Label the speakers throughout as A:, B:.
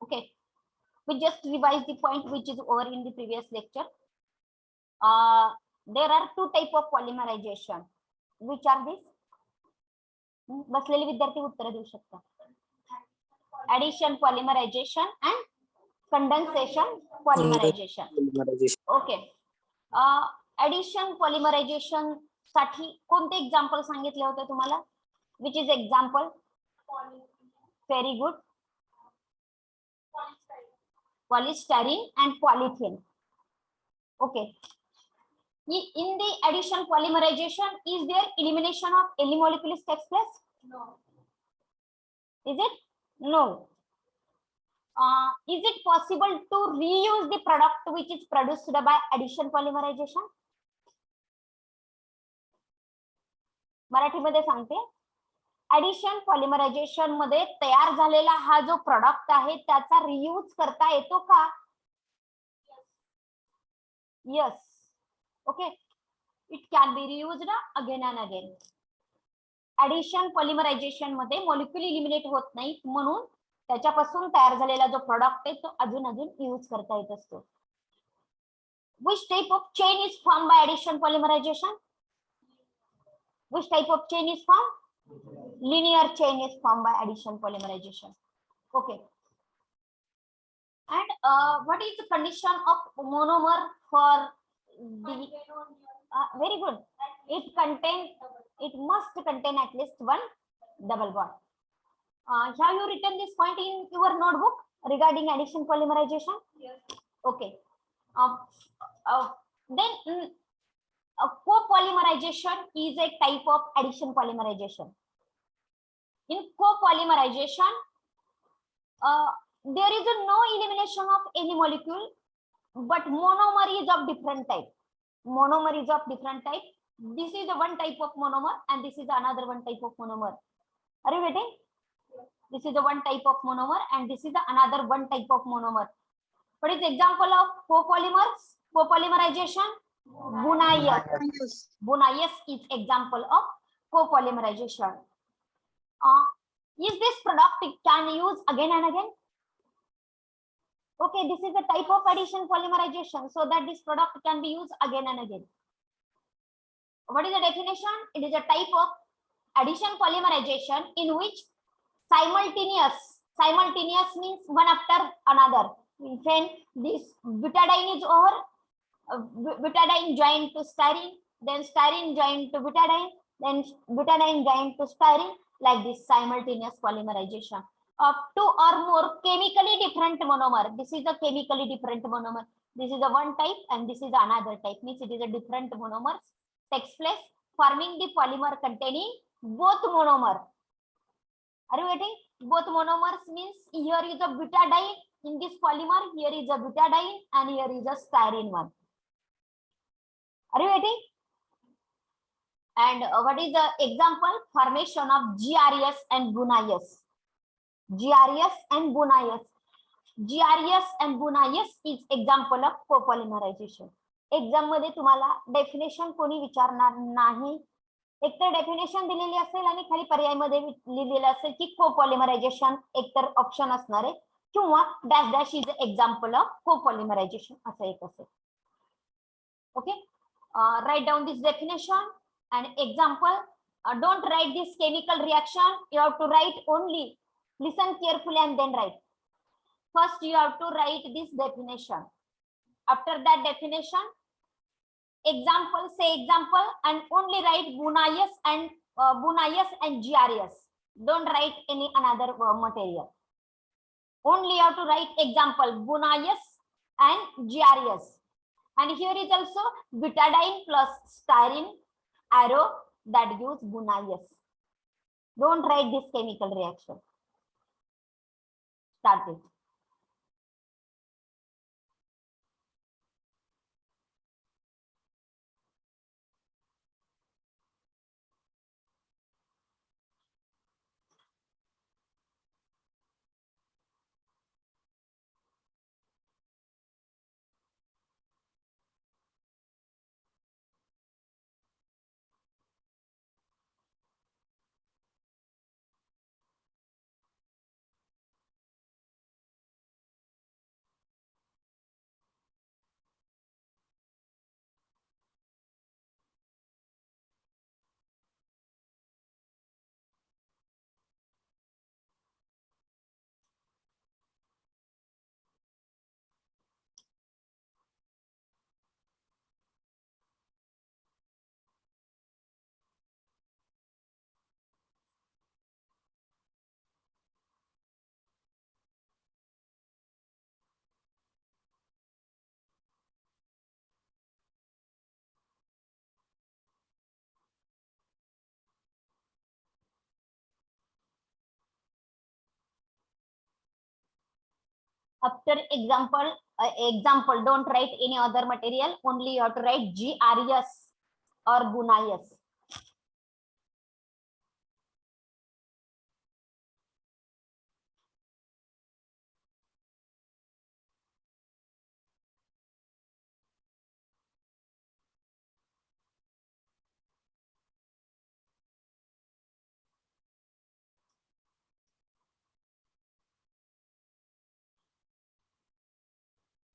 A: Okay, we just revised the point which is over in the previous lecture. There are two type of polymerization. Which are these? बसलेले विद्यार्थी उत्तर देऊ शकता. Addition polymerization and condensation polymerization. Okay. Addition polymerization साठी कोणते example सांगितले होते तुम्हाला? Which is example? Very good. Polystyrene and polythene. Okay. In the addition polymerization, is there elimination of any molecules takes place? No. Is it? No. Is it possible to reuse the product which is produced by addition polymerization? मराठीमध्ये सांगते. Addition polymerisation मध्ये तयार झालेला हा जो product आहे त्याचा reuse करता येतो का? Yes. Okay, it can be reused again and again. Addition polymerisation मध्ये मॉलिक्यूल इलिमिनेट होत नाही, म्हणून त्याच्यापासून तयार झालेला जो प्रोडक्ट आहे तो अजून यूज करता येत असतो. Which type of chain is formed by addition polymerization? Which type of chain is formed? Linear chain is formed by addition polymerization. Okay. And what is the condition of monomer for the? Very good. It must contain at least one double bond. Have you written this point in your notebook regarding addition polymerization? Yes. Okay. Then copolymerization is a type of addition polymerization. In copolymerization, there is no elimination of any molecule, but monomer is of different type. Monomer is of different type. This is the one type of monomer, and this is another one type of monomer. Are you getting? This is the one type of monomer, and this is the another one type of monomer. What is the example of copolymers? Copolymerization? Bunaeus. Bunaeus is example of copolymerization. Is this product can use again and again? Okay, this is a type of addition polymerization, so that this product can be used again and again. What is the definition? It is a type of addition polymerization in which simultaneous means one after another. When this butadiene is over, butadiene joined to styrene, then styrene joined to butadiene, then butadiene joined to styrene, like this simultaneous polymerization of two or more chemically different monomer. This is a chemically different monomer. This is a one type and this is another type. Means it is a different monomers takes place, forming the polymer containing both monomer. Are you getting? Both monomers means here is a butadiene in this polymer, here is a butadiene and here is a styrene one. Are you getting? And what is the example? Formation of GRES and Bunaeus. GRES and Bunaeus. GRES and Bunaeus is example of copolymerization. Exam मध्ये तुम्हाला definition कोणी विचारणार नाही. एकतर definition दिलेली असेल आणि खाली पर्यायमध्ये लिहिलेलं असेल की कोपॉलिमरायझेशन, एकतर ऑप्शन असणार आहे किंवा dash dash is example of copolymerisation असं एक असेल. Okay, right down this definition and example. Don't write this chemical reaction. You have to write only. Listen carefully and then write. First, you have to write this definition. After that definition, example, say example, and only write Bunaeus and GRES. Don't write any another material. Only you have to write example Bunaeus and GRES. And here is also butadiene plus styrene arrow that gives Bunaeus. Don't write this chemical reaction. Start it. After example, don't write any other material. Only you have to write GRES or GUNAS.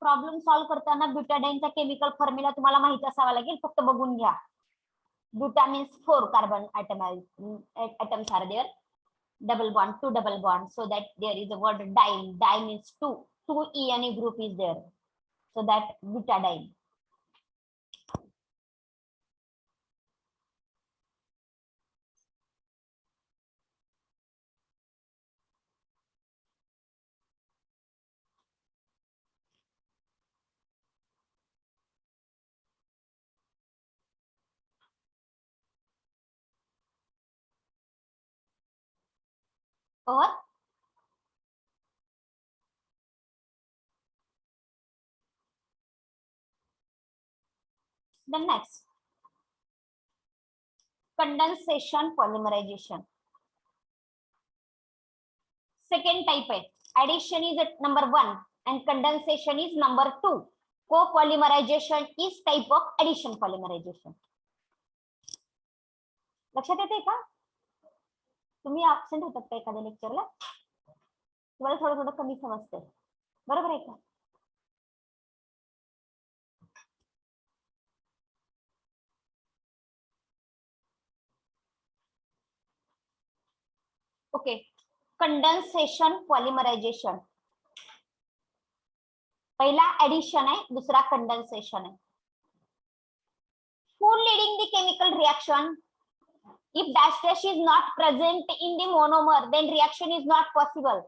A: Problem solve करताना ब्युटाडाईनचा chemical formula तुम्हाला माहित असावा लागेल, फक्त बघून घ्या. Buta means 4 carbon atoms are there, double bond, 2 double bond, so that there is a word dine. Dine means 2 ENA group is there, so that butadiene. Or the next, condensation polymerization. Second type है, addition is at number 1 and condensation is number 2. Co-polymerization is type of addition polymerization. लक्षात येते का? तुम्ही absent होतात का एखाद्या लेक्चरला? तुम्हाला थोडं थोडं कमी समजते, बरोबर आहे का? Okay, condensation polymerisation. पहिला ऍडिशन आहे, दुसरा कंडेन्सेशन आहे. Who leading the chemical reaction? If dash is not present in the monomer, then reaction is not possible.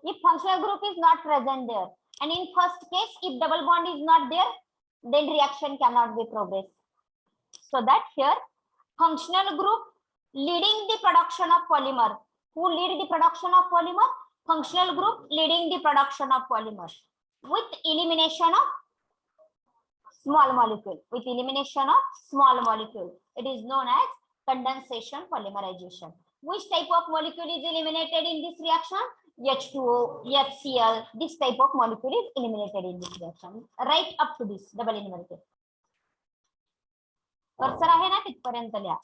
A: If functional group is not present there, and in first case, if double bond is not there, then reaction cannot be progress. So that here, functional group leading the production of polymer. Who lead the production of polymer? Functional group leading the production of polymer with elimination of small molecule. With elimination of small molecule, it is known as condensation polymerization. Which type of molecule is eliminated in this reaction? H2O, HCl. This type of molecule is eliminated in this reaction. Right up to this double inverted. Cursor आहे ना तिथपर्यंत लिहा.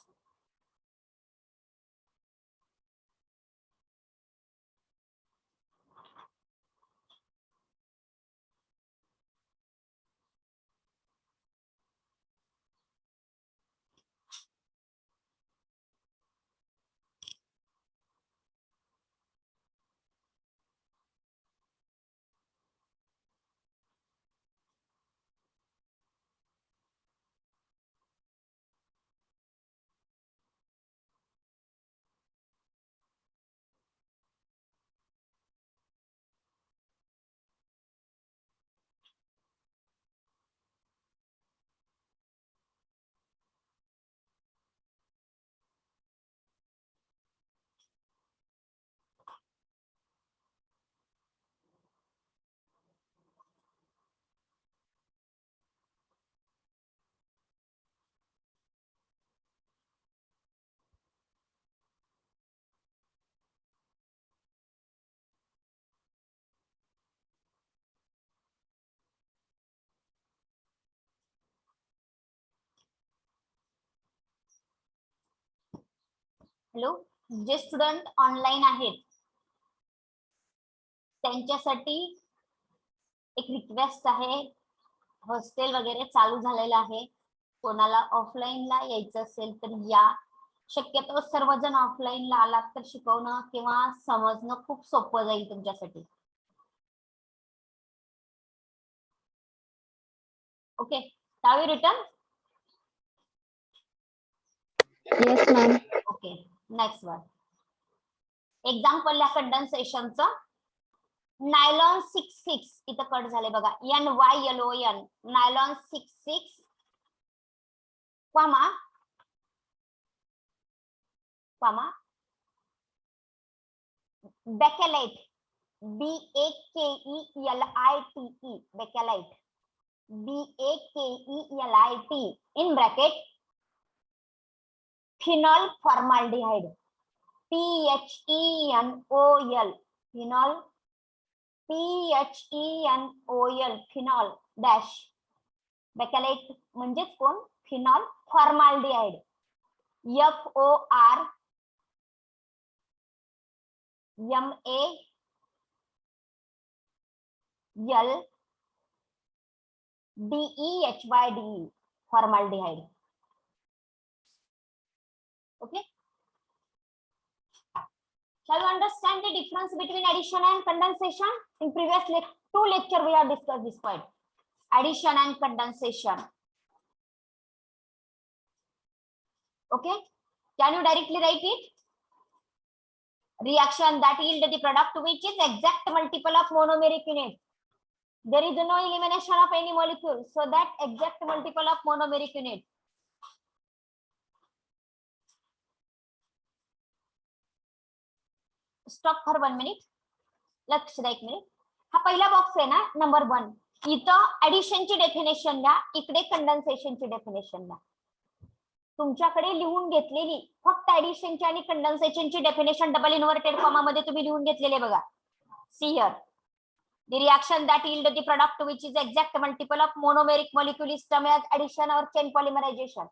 A: Hello, जे student online आहेत त्यांच्यासाठी एक request आहे. Hostel वगैरे चालू झालेलं आहे. कोणाला ऑफलाईनला यायचं असेल तर या. शक्यतो सर्वजण ऑफलाईनला आलात तर शिकवणं किंवा समजणं खूप सोपं जाईल तुमच्यासाठी. Okay, now return.
B: Yes, ma'am.
A: Okay, next one. Example या कंडेन्सेशनचं. नायलॉन 66 इथं कट झाले बघा. NYLON nylon 66 comma comma Bakelite BAKELITE, Bakelite, BAKELIT, in bracket phenol formaldehyde, PHENOL, phenol, PHENOL, phenol dash, Bakelite म्हणजेच कोण, phenol formaldehyde, FORMALDEHYDE, formaldehyde. Okay, shall we understand the difference between addition and condensation? In previous two lecture we have discussed this point, addition and condensation. Okay, can you directly write it? Reaction that yield the product which is exact multiple of monomeric unit. There is no elimination of any molecule, so that exact multiple of monomeric unit. Stop for 1 minute. लक्ष द्या 1 minute. हा पहिला box आहे ना, number 1. इथं ऍडिशनची definition द्या, इकडे कंडेन्सेशनची definition द्या. तुमच्याकडे लिहून घेतलेली फक्त ऍडिशनची आणि कंडेन्सेशनची डेफिनेशन डबल इन्व्हर्टेड कॉमा मध्ये तुम्ही लिहून घेतलेले बघा. See here, the reaction that yield the product which is exact multiple of monomeric molecule is termed as addition or chain polymerization.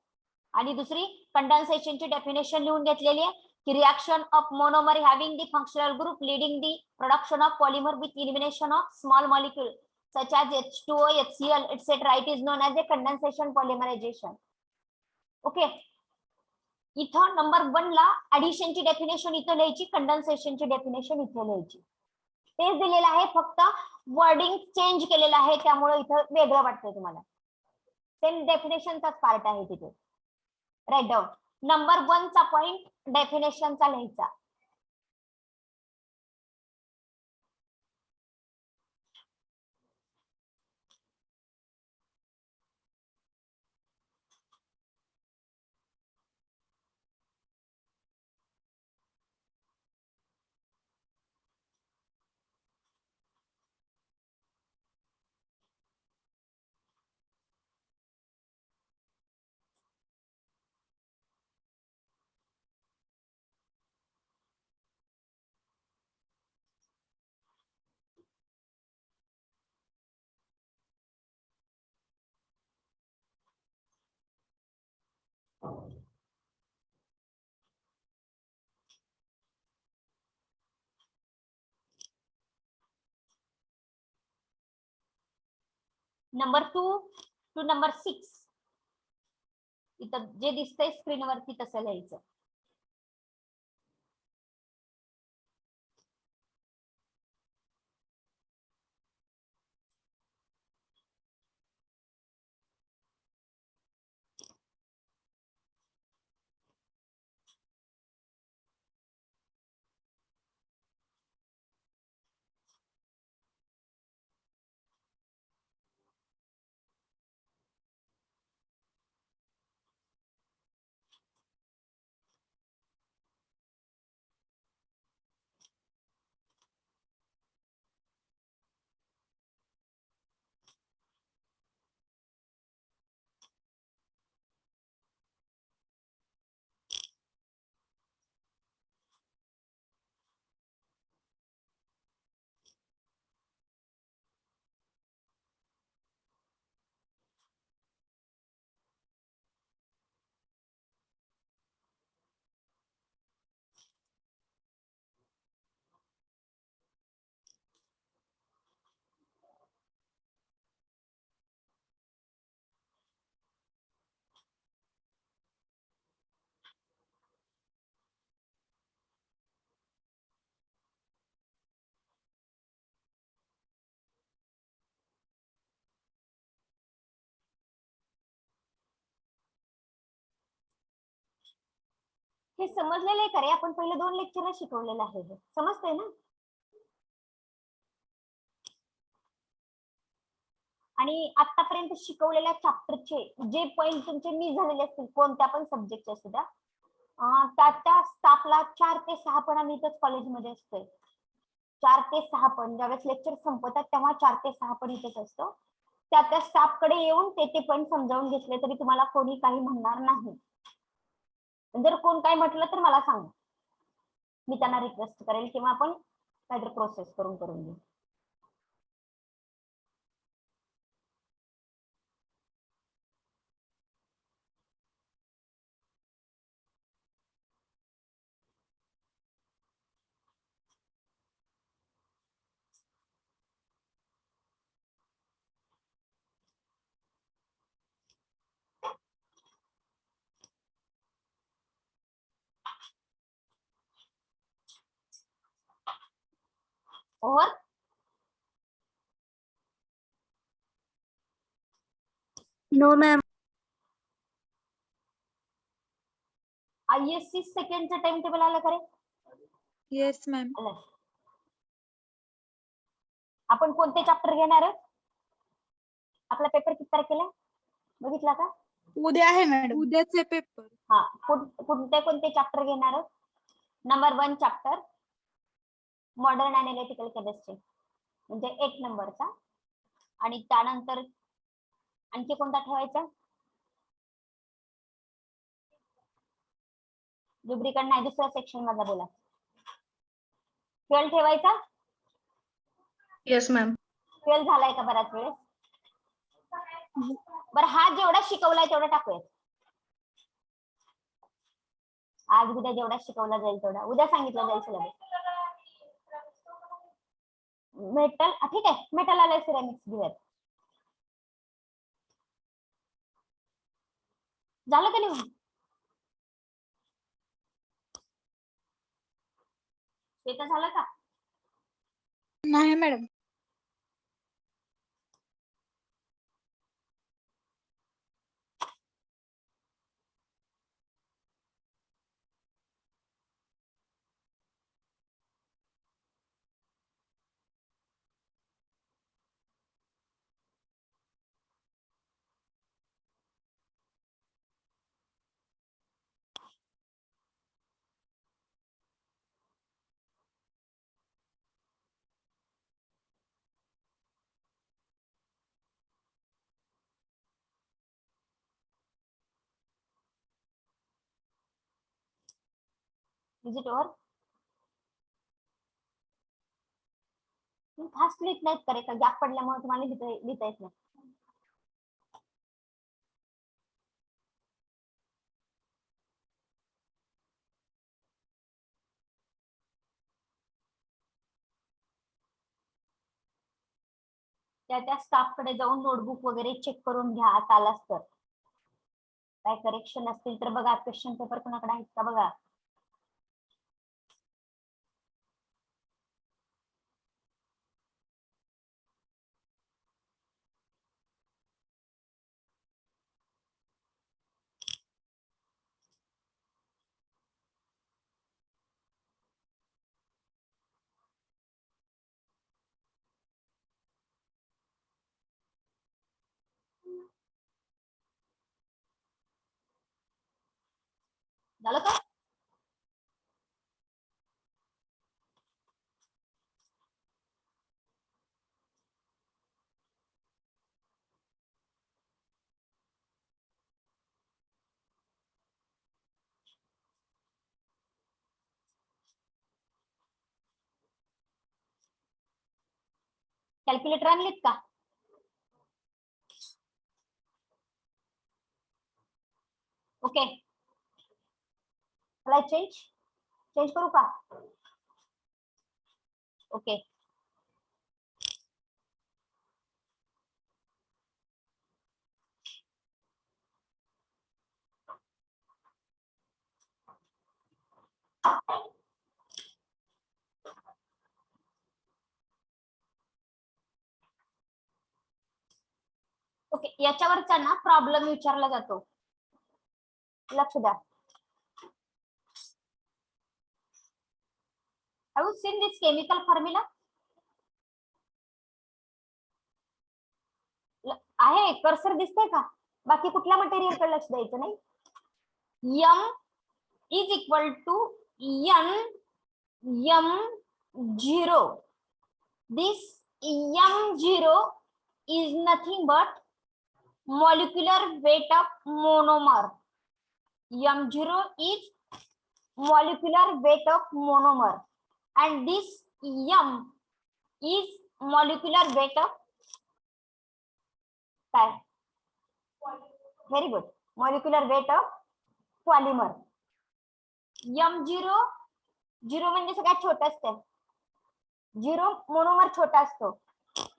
A: आणि दुसरी कंडेन्सेशनची डेफिनेशन लिहून घेतलेली आहे की reaction of monomer having the functional group leading the production of polymer with elimination of small molecule such as H2O, HCl, etc. It is known as a condensation polymerization. Okay, इथं number 1 ला ऍडिशनची definition इथं लिहायची, कंडेन्सेशनची definition इथं लिहायची. तेच दिलेलं आहे, फक्त वर्डिंग चेंज केलेलं आहे, त्यामुळे इथं वेगळं वाटतंय तुम्हाला. सेम डेफिनेशनचाच पार्ट आहे तिथे. Right down. नंबर 1 चा पॉइंट डेफिनेशनचा लिहायचा. नंबर 2 टू नंबर 6 इथं जे दिसतंय स्क्रीनवरती तसं लिहायचं. हे समजलेलं आहे का रे? आपण पहिले 2 लेक्चरला शिकवलेलं आहे, हे समजतंय ना? आणि आतापर्यंत शिकवलेल्या चॅप्टरचे जे पॉइंट तुमचे मिस झालेले असतील, कोणत्या पण सब्जेक्टचे असू द्या, त्याच्या स्टाफला 4 ते 6 पण आम्ही इथंच कॉलेजमध्ये असतोय. 4 ते 6 पण ज्यावेळेस लेक्चर संपतात तेव्हा 4 ते 6 पण इथेच असतो. त्या स्टाफकडे येऊन ते पण समजावून घेतले तरी तुम्हाला कोणी काही म्हणणार नाही. जर कोण काय म्हटलं तर मला सांगा, मी त्यांना रिक्वेस्ट करेल किंवा आपण काहीतरी प्रोसेस करून घेऊ. ओव्हर.
B: No, ma'am.
A: ISC सेकंडचं टाइम टेबल आलं का रे?
B: Yes, ma'am.
A: आलं. आपण कोणते चॅप्टर घेणार आहे? आपला पेपर किती तारखेला बघितला का?
B: उद्या आहे मॅडम. उद्याचे पेपर.
A: हा, कोणते चॅप्टर घेणार आहोत? Number 1 chapter modern analytical chemistry म्हणजे 8 नंबरचा. आणि त्यानंतर आणखी कोणता ठेवायचा? लुब्रिकंट नाही, दुसऱ्या सेक्शन मधला बोला. 12 ठेवायचा?
B: Yes, ma'am.
A: 12 झालाय का बराच वेळेस? बरं, हा जेवढा शिकवलाय तेवढा टाकूया. आज उद्या जेवढा शिकवला जाईल तेवढा, उद्या सांगितलं जाईल सिलेबस. मेटल ठीक आहे, मेटल आलंय, सिरॅमिक्स घेऊयात. झालं का लिहून? ते तर झालं का?
B: नाही madam.
A: Is it over? Fast लिहित नाहीत करे का? गॅप पडल्यामुळे तुम्हाला लिहिता येत नाही. त्या स्टाफकडे जाऊन नोटबुक वगैरे चेक करून घ्या आता आलाच तर. काय करेक्शन असतील तर बघा. क्वेश्चन पेपर कोणाकडे आहेत का बघा. झालं का? कॅल्क्युलेटर आणलीत का? ओके, मला चेंज करू का? Okay, okay. याच्यावरचा ना प्रॉब्लेम विचारला जातो, लक्ष द्या. Have you seen this chemical formula? आहे, कर्सर दिसतंय का? बाकी कुठल्या मटेरियल कडे लक्ष द्यायचं नाही. M is equal to N M0 This M0 is nothing but molecular weight of monomer. M0 is molecular weight of monomer, and this M is molecular weight of very good, molecular weight of polymer. M0 0 म्हणजे सगळ्यात छोटा असते, 0 monomer छोटा असतो.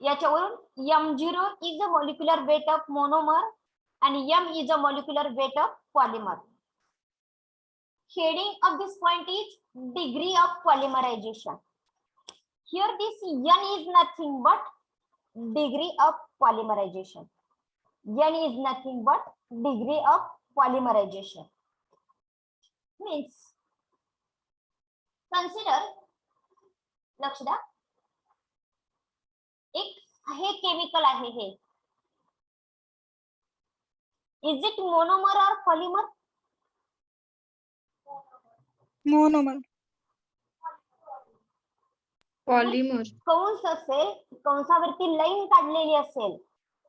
A: याच्यावरून M0 is a molecular weight of monomer and M is a molecular weight of polymer. Heading of this point is degree of polymerization. Here this N is nothing but degree of polymerization. N is nothing but degree of polymerization. Means consider, लक्ष द्या, एक हे chemical आहे हे, is it monomer और polymer?
B: Monomer.
C: Polymer.
A: कंस असेल, कंसावरती line काढलेली असेल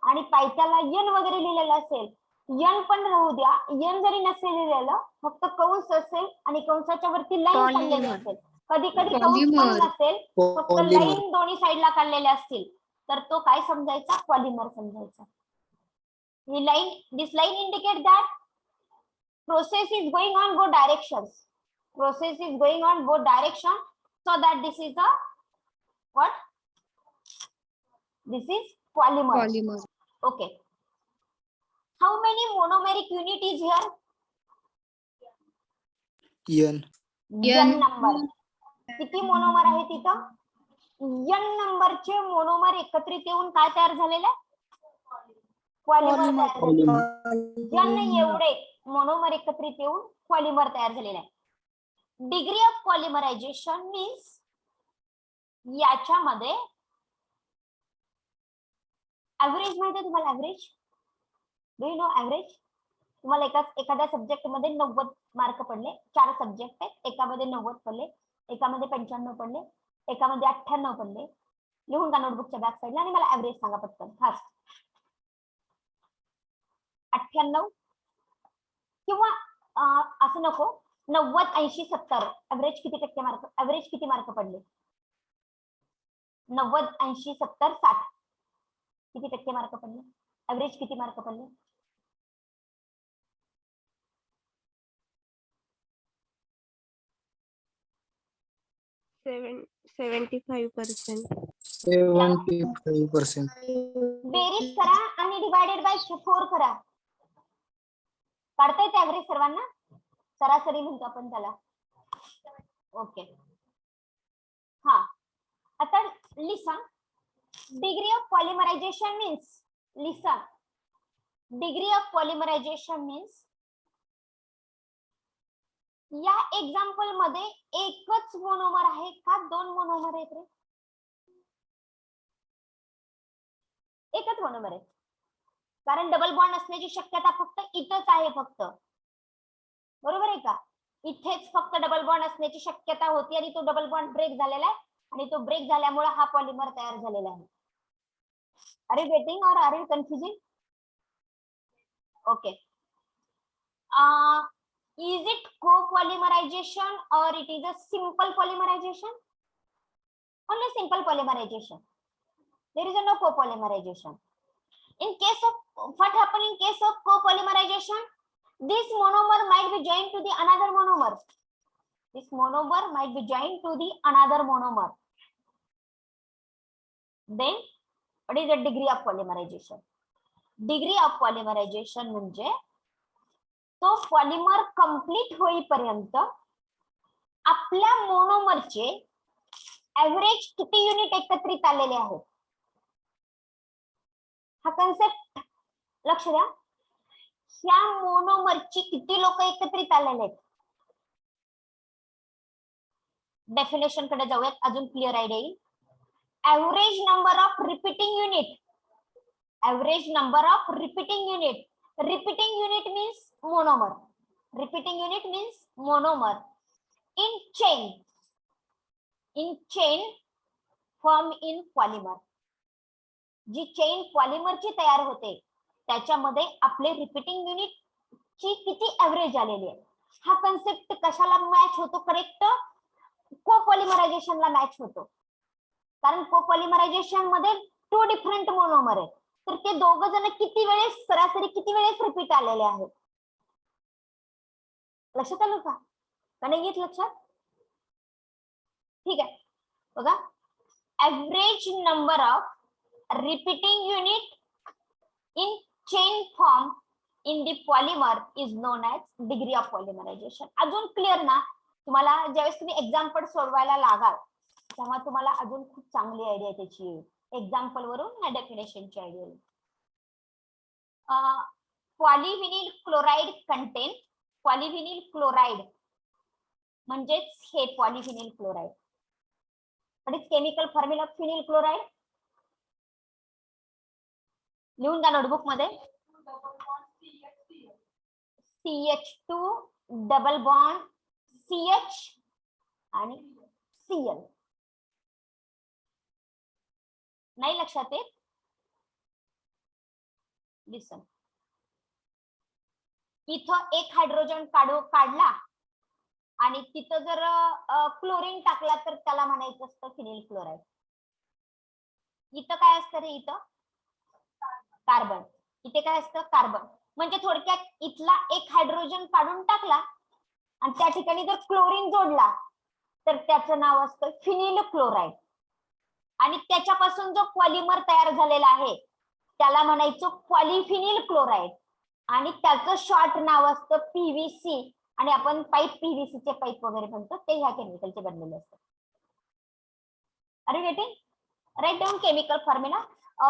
A: आणि पायथ्याला एन वगैरे लिहिलेलं असेल, एन पण राहू द्या, एन जरी नसेल लिहिलेलं, फक्त कंस असेल आणि कंसाच्या वरती लाईन काढलेली असेल, कधी कधी कंस पण नसेल, फक्त लाईन दोन्ही साईडला काढलेले असतील, तर तो काय समजायचा? पॉलिमर समजायचा. ही line, this line indicate that process is going on both directions. Process is going on both direction, so that this is a what? This is polymer.
C: Polymer.
A: Okay. How many monomeric unit is here?
D: N.
A: N number. किती monomer आहे तिथं? N नंबरचे monomer एकत्रित येऊन काय तयार झालेलं आहे? पॉलिमर तयार झालेलं. N एवढे मोनोमर एकत्रित येऊन पॉलिमर तयार झालेलं आहे. डिग्री ऑफ पॉलिमरायझेशन मीन्स याच्यामध्ये ऍव्हरेज माहिती आहे तुम्हाला? Average, do you know average? तुम्हाला एखाद्या सब्जेक्ट मध्ये 90 मार्क पडले, 4 सब्जेक्ट आहेत, एकामध्ये 90 पडले, एकामध्ये 95 पडले, एकामध्ये 98 पडले, लिहून का नोटबुकच्या बॅक साईडला आणि मला ऍव्हरेज सांगा पटकन फास्ट. 98 किंवा असं नको, 90, 80, 70 ऍव्हरेज किती टक्के मार्क, ऍव्हरेज किती मार्क पडले? 90, 80, 70, 60 किती टक्के मार्क पडले? ऍव्हरेज किती मार्क पडले?
C: 75%.
D: 75%.
A: बेरीज करा आणि डिवायडेड बाय 4 करा. काढता येते ऍव्हरेज सर्वांना? सरासरी म्हणतो आपण त्याला. ओके, हा, आता Lisa, degree of polymerisation means, Lisa, degree of polymerisation means या एक्झाम्पल मध्ये एकच मोनोमर आहे का 2 मोनोमर आहेत रे? एकच मोनोमर आहे, कारण डबल बॉन्ड असण्याची शक्यता फक्त इथंच आहे फक्त, बरोबर आहे का? इथेच फक्त डबल बॉन्ड असण्याची शक्यता होती आणि तो डबल बॉन्ड ब्रेक झालेला आहे आणि तो ब्रेक झाल्यामुळे हा पॉलिमर तयार झालेला आहे. आर यू गेटिंग और are you confusing? Okay. Is it co-polymerization or it is a simple polymerization? Only simple polymerization. There is a no co-polymerization. In case of, what happen in case of co-polymerization? This monomer might be joined to the another monomer. This monomer might be joined to the another monomer. Then, what is the degree of polymerization? Degree of polymerization म्हणजे तो polymer complete होईपर्यंत आपल्या मोनोमरचे average किती unit एकत्रित आलेले आहेत, हा concept लक्ष द्या. ह्या मोनोमरची किती लोक एकत्रित आलेले आहेत? डेफिनेशन कडे जाऊयात, अजून क्लिअर आयडिया येईल. Average number of repeating unit, average number of repeating unit. Repeating unit means monomer. Repeating unit means monomer in chain. In chain, form in polymer. जी चेन पॉलिमरची तयार होते त्याच्यामध्ये आपले रिपीटिंग युनिट ची किती ऍव्हरेज आलेली आहे. हा कन्सेप्ट कशाला मॅच होतो? करेक्ट, कोपॉलिमरायझेशनला मॅच होतो. कारण कोपॉलिमरायझेशन मध्ये 2 डिफरंट मोनोमर आहेत. तर ते दोघ जण किती वेळेस, सरासरी किती वेळेस रिपीट आलेले आहेत. लक्षात आलं का? नाही येत लक्षात? ठीक आहे बघा, average number of repeating unit in chain form in the polymer is known as degree of polymerisation. अजून क्लिअर ना? तुम्हाला ज्यावेळेस तुम्ही एक्झाम्पल सोडवायला लागाल तेव्हा तुम्हाला अजून खूप चांगली आयडिया त्याची येईल. एक्झाम्पल वरून या डेफिनेशनची आयडिया येईल. Polyvinyl chloride contain, polyvinyl chloride म्हणजेच हे polyvinyl chloride. What is chemical formula of phenyl chloride? लिहून घ्या नोटबुक मध्ये. CH2 डबल बॉन्ड CH आणि Cl. नाही लक्षात येत? लिसन. इथं एक हायड्रोजन काढला आणि तिथं जर क्लोरीन टाकला तर त्याला म्हणायचं असतं फिनिल क्लोराइड. इथं काय असतं रे? इथं कार्बन. इथे काय असतं? कार्बन. म्हणजे थोडक्यात इथला एक हायड्रोजन काढून टाकला आणि त्या ठिकाणी जर क्लोरीन जोडला तर त्याचं नाव असतं फिनिल क्लोराइड. आणि त्याच्यापासून जो पॉलिमर तयार झालेला आहे त्याला म्हणायचं पॉलिफिनिल क्लोराइड. आणि त्याचं शॉर्ट नाव असतं PVC. आणि आपण पाईप PVC चे पाईप वगैरे म्हणतो ते ह्या केमिकलचे बनलेले असतात. अरे getting? Right down chemical formula.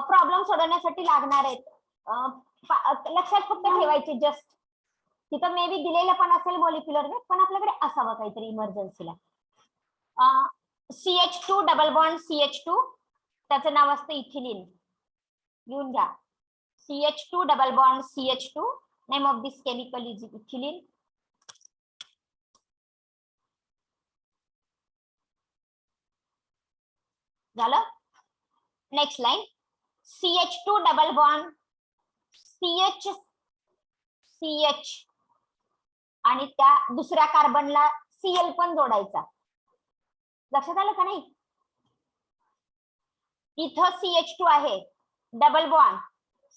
A: Problem सोडवण्यासाठी लागणार आहेत. लक्षात फक्त ठेवायचे जस्ट. तिथं मे बी दिलेलं पण असेल मॉलिक्युलर वेट, पण आपल्याकडे असावं काहीतरी इमर्जन्सीला. CH2 डबल बॉन्ड CH2 त्याचं नाव असतं इथिलीन. लिहून घ्या. CH2 double bond CH2. Name of this chemical is ethylene. झालं? Next line. CH2 double bond CH आणि त्या दुसऱ्या कार्बनला Cl पण जोडायचा. लक्षात आलं का नाही? इथं CH2 आहे, डबल बॉन्ड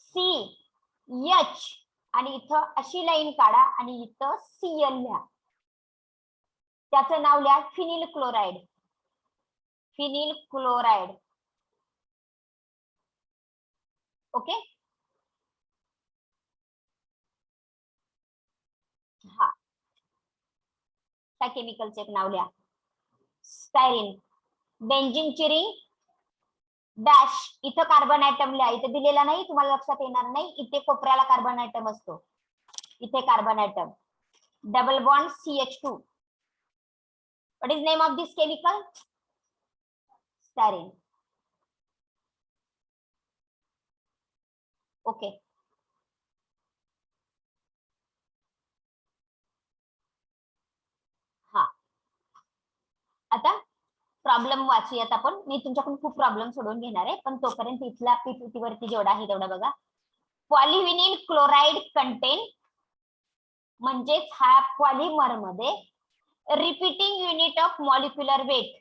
A: CH आणि इथं अशी लाईन काढा आणि इथं Cl लिहा. त्याचं नाव लिहा phenyl chloride. Phenyl chloride. Okay. हा, त्या केमिकलचे एक नाव लिहा. स्टायरीन. बेंझिनची रिंग डॅश. इथं कार्बन ऍटम लिहा. इथे दिलेला नाही, तुम्हाला लक्षात येणार नाही. इथे कोपऱ्याला कार्बन ऍटम असतो. इथे carbon atom. Double bond CH2. What is name of this chemical? Styrene. Okay. हा, आता प्रॉब्लेम वाचूयात आपण. मी तुमच्याकडून खूप प्रॉब्लेम सोडवून घेणार आहे, पण तोपर्यंत इथला PPT वरती जेवढा आहे तेवढा बघा. पॉलिव्हिनिल क्लोराइड कंटेन म्हणजेच हा पॉलिमर मध्ये repeating unit of molecular weight.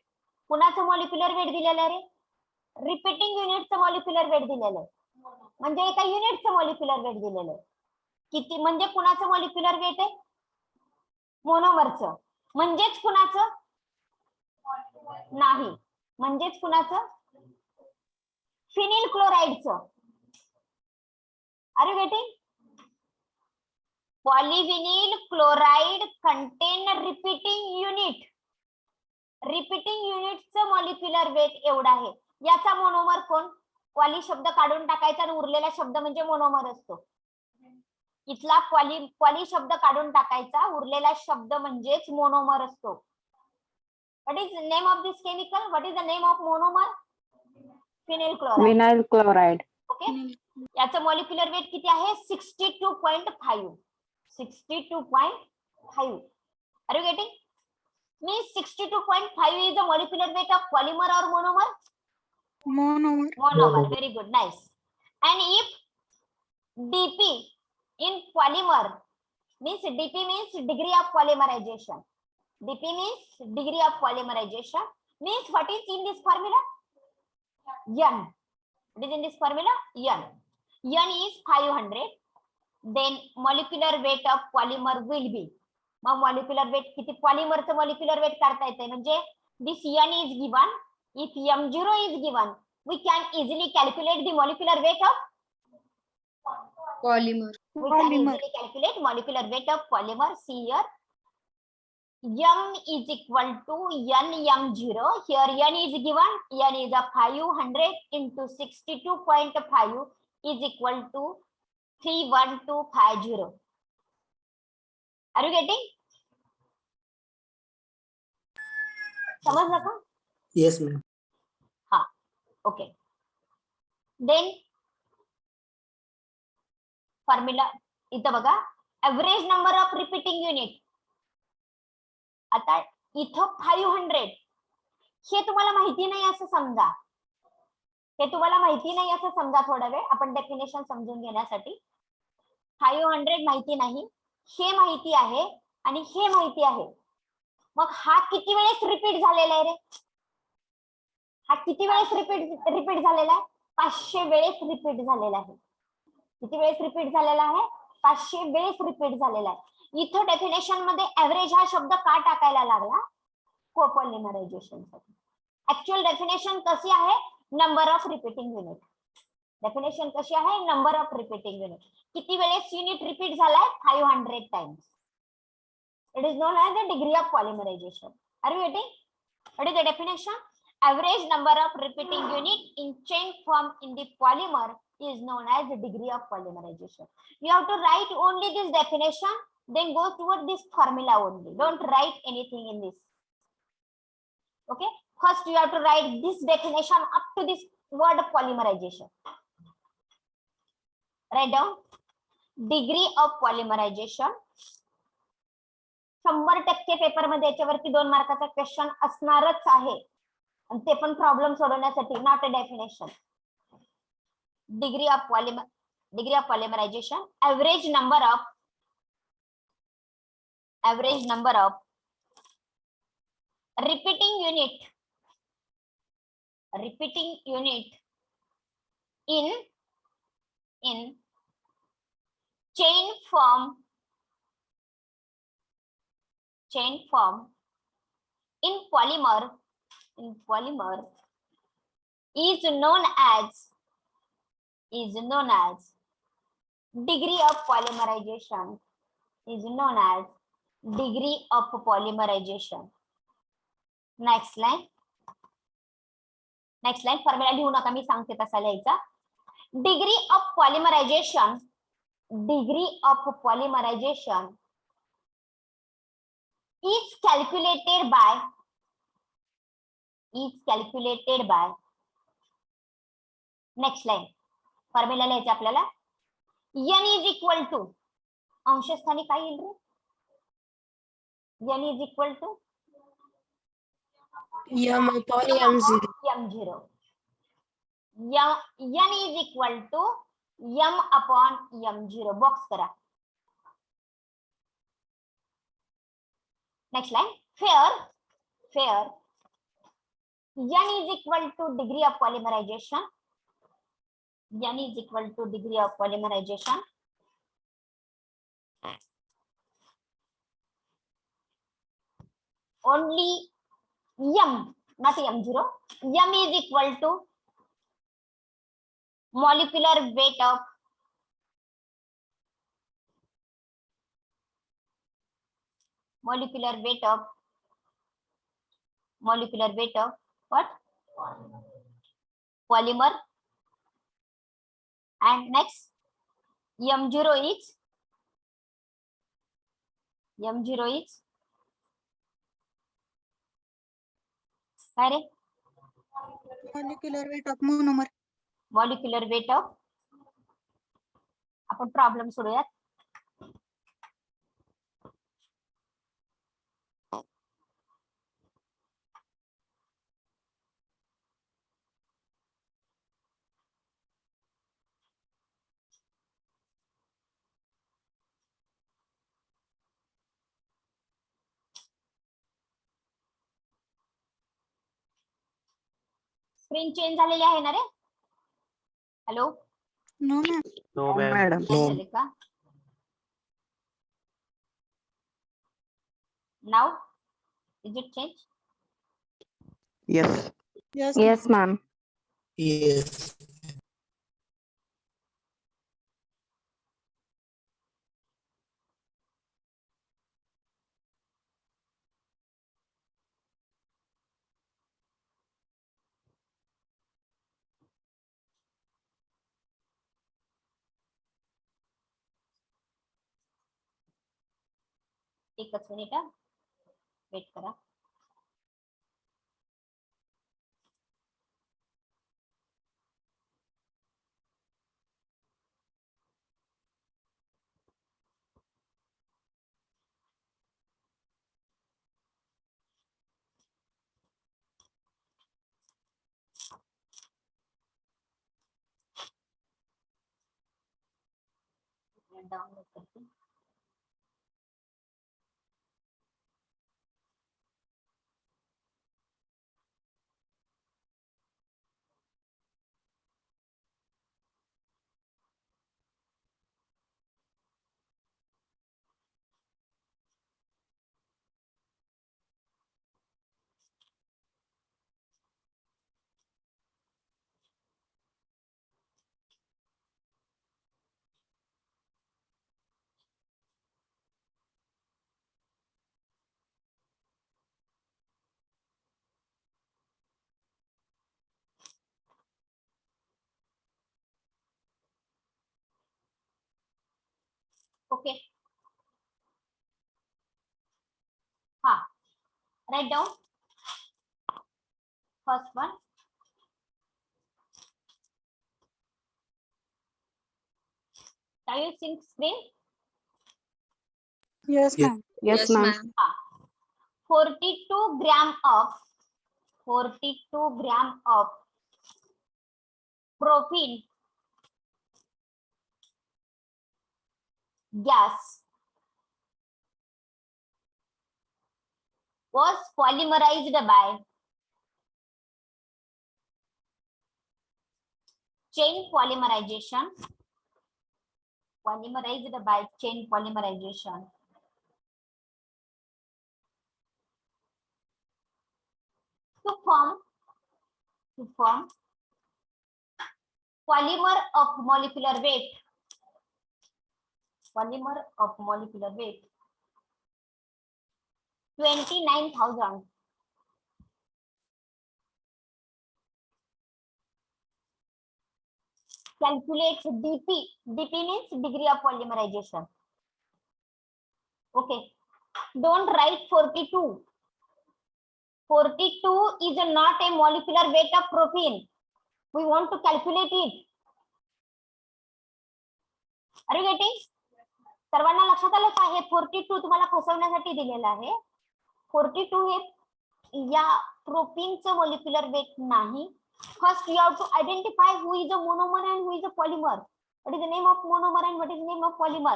A: कुणाचं मॉलिक्युलर वेट दिलेलं आहे रे? रिपीटिंग युनिटचं मॉलिक्युलर वेट दिलेलं आहे. म्हणजे एका युनिटचं मॉलिक्युलर वेट दिलेलं आहे. किती म्हणजे कुणाचं मॉलिक्युलर वेट आहे? मोनोमरचं. म्हणजेच कुणाचं नाही, म्हणजेच कुणाचं? फिनिल क्लोराइडचं. अरे बेटे, polyvinyl chloride contain repeating unit. Repeating युनिटचं मॉलिक्युलर वेट एवढा आहे. याचा मोनोमर कोण? पॉली शब्द काढून टाकायचा आणि उरलेला शब्द म्हणजे मोनोमर असतो. इथला पॉली शब्द काढून टाकायचा, उरलेला शब्द म्हणजेच मोनोमर असतो. What is name of this chemical? What is the name of monomer? Phenyl chloride.
D: Vinyl chloride.
A: Okay. याचं मॉलिक्युलर वेट किती आहे? 62.5. 62.5. Are you getting? Means 62.5 is the molecular weight of polymer or monomer.
B: Monomer.
A: Monomer. Very good. Nice. And if dp in polymer means dp means degree of polymerization. dp means degree of polymerization. Means what is in this formula? N. What is in this formula? N. N is 500. Then molecular weight of polymer will be. मग molecular weight किती पॉलिमरचं molecular weight काढता येते म्हणजे this N is given. If M0 is given, we can easily calculate the molecular weight of
C: Polymer.
A: we can
B: Polymer.
A: easily calculate molecular weight of polymer. See here. M is equal to N M0. Here N is given. N is a 500 into 62.5 is equal to 31250. Are you getting? समजलं का?
D: Yes, ma'am.
A: Okay. Then formula इथं बघा average number of repeating unit. आता इथं 500 हे तुम्हाला माहिती नाही असं समजा. हे तुम्हाला माहिती नाही असं समजा थोडा वेळ आपण डेफिनेशन समजून घेण्यासाठी. 500 माहिती नाही, हे माहिती आहे आणि हे माहिती आहे. मग हा किती वेळेस रिपीट झालेला आहे रे? हा किती वेळेस रिपीट झालेला आहे? 500 वेळेस रिपीट झालेला आहे. किती वेळेस रिपीट झालेला आहे? 500 वेळेस रिपीट झालेला आहे. इथं डेफिनेशन मध्ये एव्हरेज हा शब्द का टाकायला लागला? कोपॉलिमरायझेशन साठी. ऍक्च्युअल डेफिनेशन कशी आहे? Number of repeating unit. Definition कशी आहे? Number of repeating unit. किती वेळेस युनिट रिपीट झालाय? 500 times. It is known as the degree of polymerisation. Are you getting? What is the definition? Average number of repeating unit in chain form in the polymer is known as the degree of polymerization. You have to write only this definition, then go toward this formula only. Don't write anything in this. Okay. First, you have to write this definition up to this word polymerization. Write down degree of polymerization. 100% paper मध्ये याच्यावरती 2 मार्काचा question असणारच आहे. आणि ते पण problem सोडवण्यासाठी. Not a definition. Degree of polymerisation. Average number of repeating unit in chain form in polymer is known as degree of polymerization. Next line formula लिहू नका, मी सांगते तसा लिहायचा. degree of polymerization is calculated by next line formula लिहायचा आपल्याला. n is equal to अंशस्थानी काय येईल रे? n is equal to
C: M upon M0.
A: M0. n is equal to m upon M0. Box करा. नेक्स्ट लाइन फेयर n is equal to degree of polymerization. Only m, not M0. m is equal to molecular weight of what? Polymer. And next M0 is काय रे?
B: Molecular weight of monomer.
A: Molecular weight of. आपण problem सोडूयात. Screen change झालेली आहे ना रे? Hello,
B: no ma'am.
D: No, ma'am.
C: Madam
A: झाले का? Now is it change?
D: Yes.
B: Yes.
C: Yes ma'am
D: Yes.
A: एकच मिनिट, वेट करा. डाउनलोड करते. ओके, हा, right down. First one, can you see screen?
B: Yes,
D: Yes.
B: ma'am.
C: Yes ma'am
A: 42 gram of 42 gram of propene gas was polymerized by chain polymerization to form polymer of molecular weight 29,000. Calculate dp. Dp means degree of polymerization. Okay, don't write 42. 42 is not a molecular weight of propene. We want to calculate it. Are you getting? सर्वांना लक्षात आलं का? हे 42 तुम्हाला फसवण्यासाठी दिलेलं आहे. 42 हे या प्रोपीनचं मोलिक्युलर वेट नाही. First you have to identify who is a monomer and who is a polymer. What is the name of monomer and what is the name of polymer?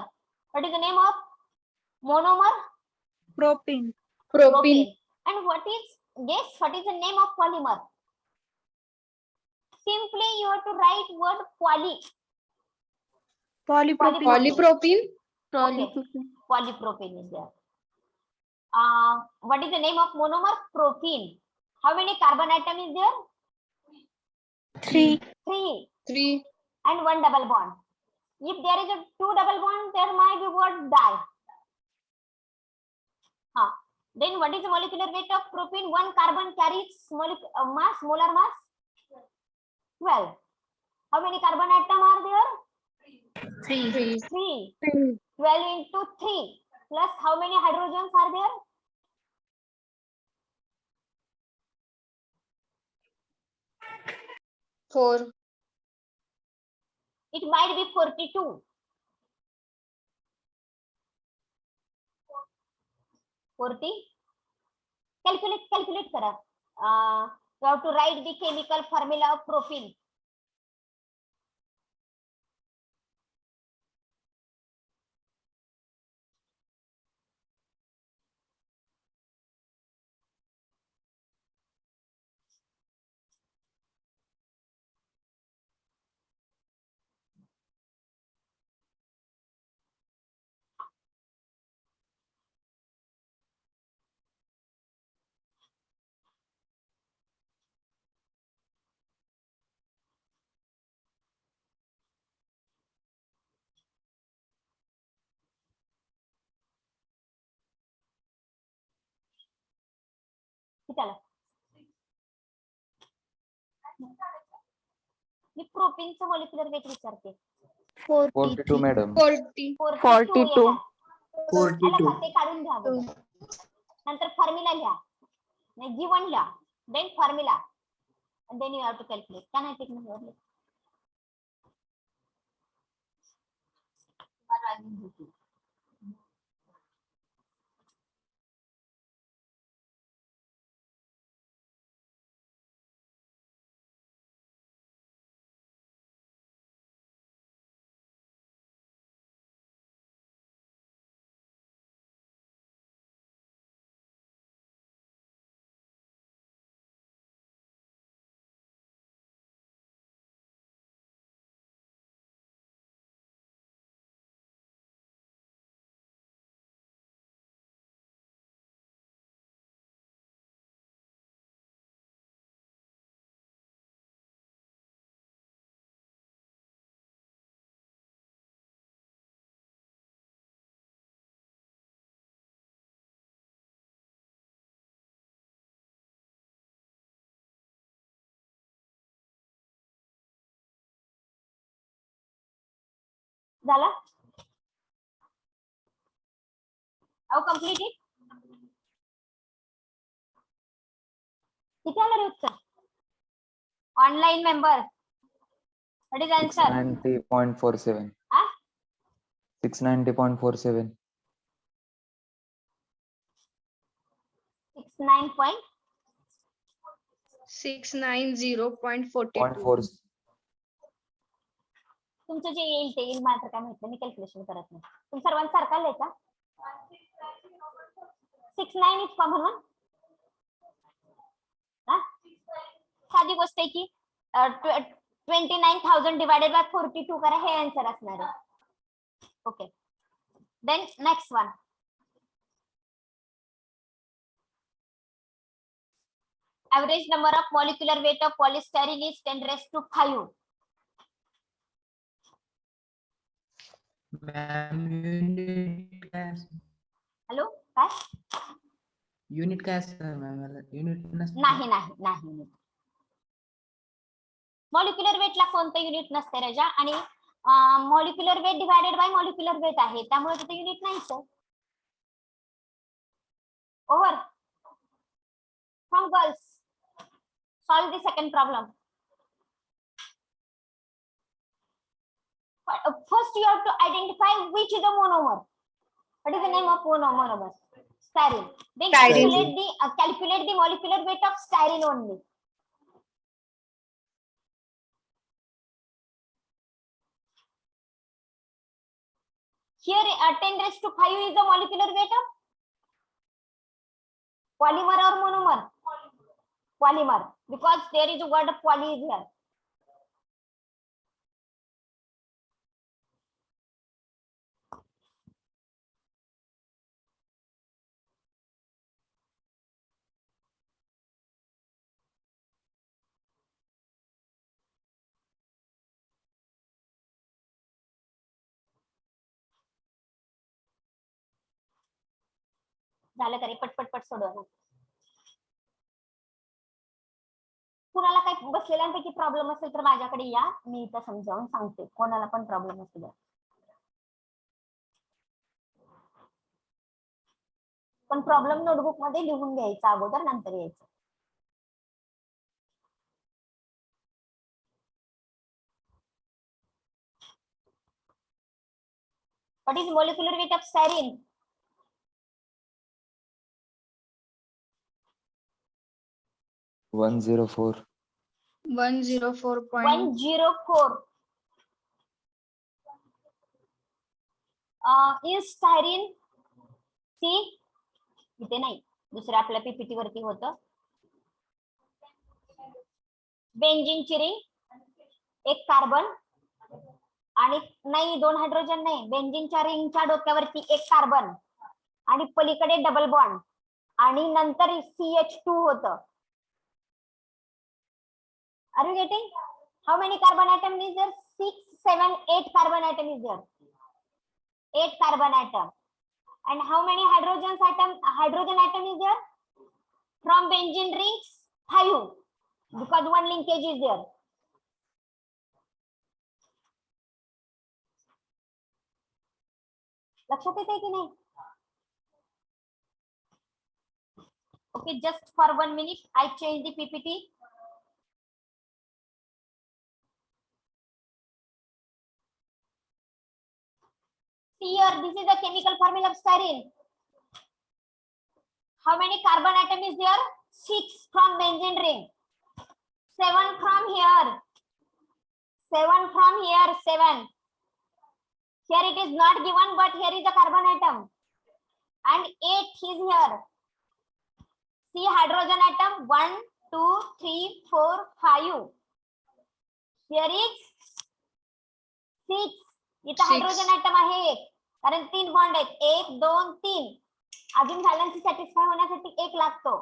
A: What is the name of monomer?
B: Propene.
A: Propene. And what is, guess what is the name of polymer? Simply you have to write word poly.
B: Polypropene.
A: Polypropene is there. What is the name of monomer? Propene. How many carbon atom is there?
B: 3.
A: 3 and 1 double bond. If there is a 2 double bond, there might be what? Die. Then what is the molecular weight of propene? 1 carbon carries molar mass 12. How many carbon atom are there? 3. 12 into 3 plus how many hydrogens are there?
C: 4
A: It might be 42. 40. Calculate करा. You have to write the chemical formula of propene. किती आलं? मी प्रोटीनचं molecular weight विचारते.
E: 42 madam.
B: 40.
A: 42 येणार.
D: 42.
A: आलं का? ते काढून घ्या अगोदर. नंतर फॉर्म्युला लिहा. नाही गिवन लिहा. Then formula. And then you have to calculate. Can I take my word? झालं? How complete it? किती आलं रे उत्तर? Online member. What is answer?
E: 690.47.
A: Ah?
E: 690.47.
A: 69
B: 690.42.
A: तुमचं जे येईल ते येईल. मात्र काय माहिती मी कॅल्क्युलेशन करत नाही. तुम सर्वांसारखा आलंय का? 69 इतका म्हणून साधी गोष्ट आहे की 29,000 डिवायडेड बाय 42 करा. हे आन्सर असणार आहे. Okay. Then next one. Average number of molecular weight of polystyrene is 10⁵. Hello काय?
D: युनिट काय असतं मॅम? युनिट
A: नाही. मॉलिक्युलर वेटला कोणतं युनिट नसते राजा. आणि molecular weight divided by molecular weight आहे, त्यामुळे तिथे युनिट नाहीच. Over. From girls solve the second problem. First you have to identify which is a monomer. What is the name of monomer? Styrene. Then calculate the molecular weight of styrene only. Here 10⁵ is the molecular weight of polymer or monomer? Polymer, because there is a word poly is here. झालं तरी पटपट सोडवा. कुणाला काही बसलेल्यांपैकी problem असेल तर माझ्याकडे या, मी इथं समजावून सांगते. कोणाला पण प्रॉब्लेम असेल पण प्रॉब्लेम नोटबुक मध्ये लिहून घ्यायचा अगोदर, नंतर यायचं. What is molecular weight of styrene?
E: One zero four.
B: 104.
A: Is styrene C? इथे नाही, दुसऱ्या आपल्या पीपीटी वरती होतं. बेंझिनची रिंग, एक कार्बन आणि नाही 2 हायड्रोजन नाही. बेंझिनच्या रिंगच्या डोक्यावरती एक कार्बन आणि पलीकडे डबल बॉन्ड आणि नंतर CH2 होतं. Are you getting? How many carbon atom is there? 6, 7, 8 carbon atom is there. 8 carbon atom. And how many hydrogen atom is there? From benzene rings 5 because one linkage is there. लक्षात येते की नाही? Okay, just for 1 minute, I change the PPT. See here, this is the chemical formula of styrene. How many carbon atom is there? 6 from benzene ring. 7 from here. 7 from here, 7. Here it is not given, but here is a carbon atom. And 8 is here. See hydrogen atom 1, 2, 3, 4, 5. Here is 6. इथं
C: Six.
A: Hydrogen atom आहे कारण 3 bond आहेत 1 2 3. अजून valency satisfy होण्यासाठी 1 लागतो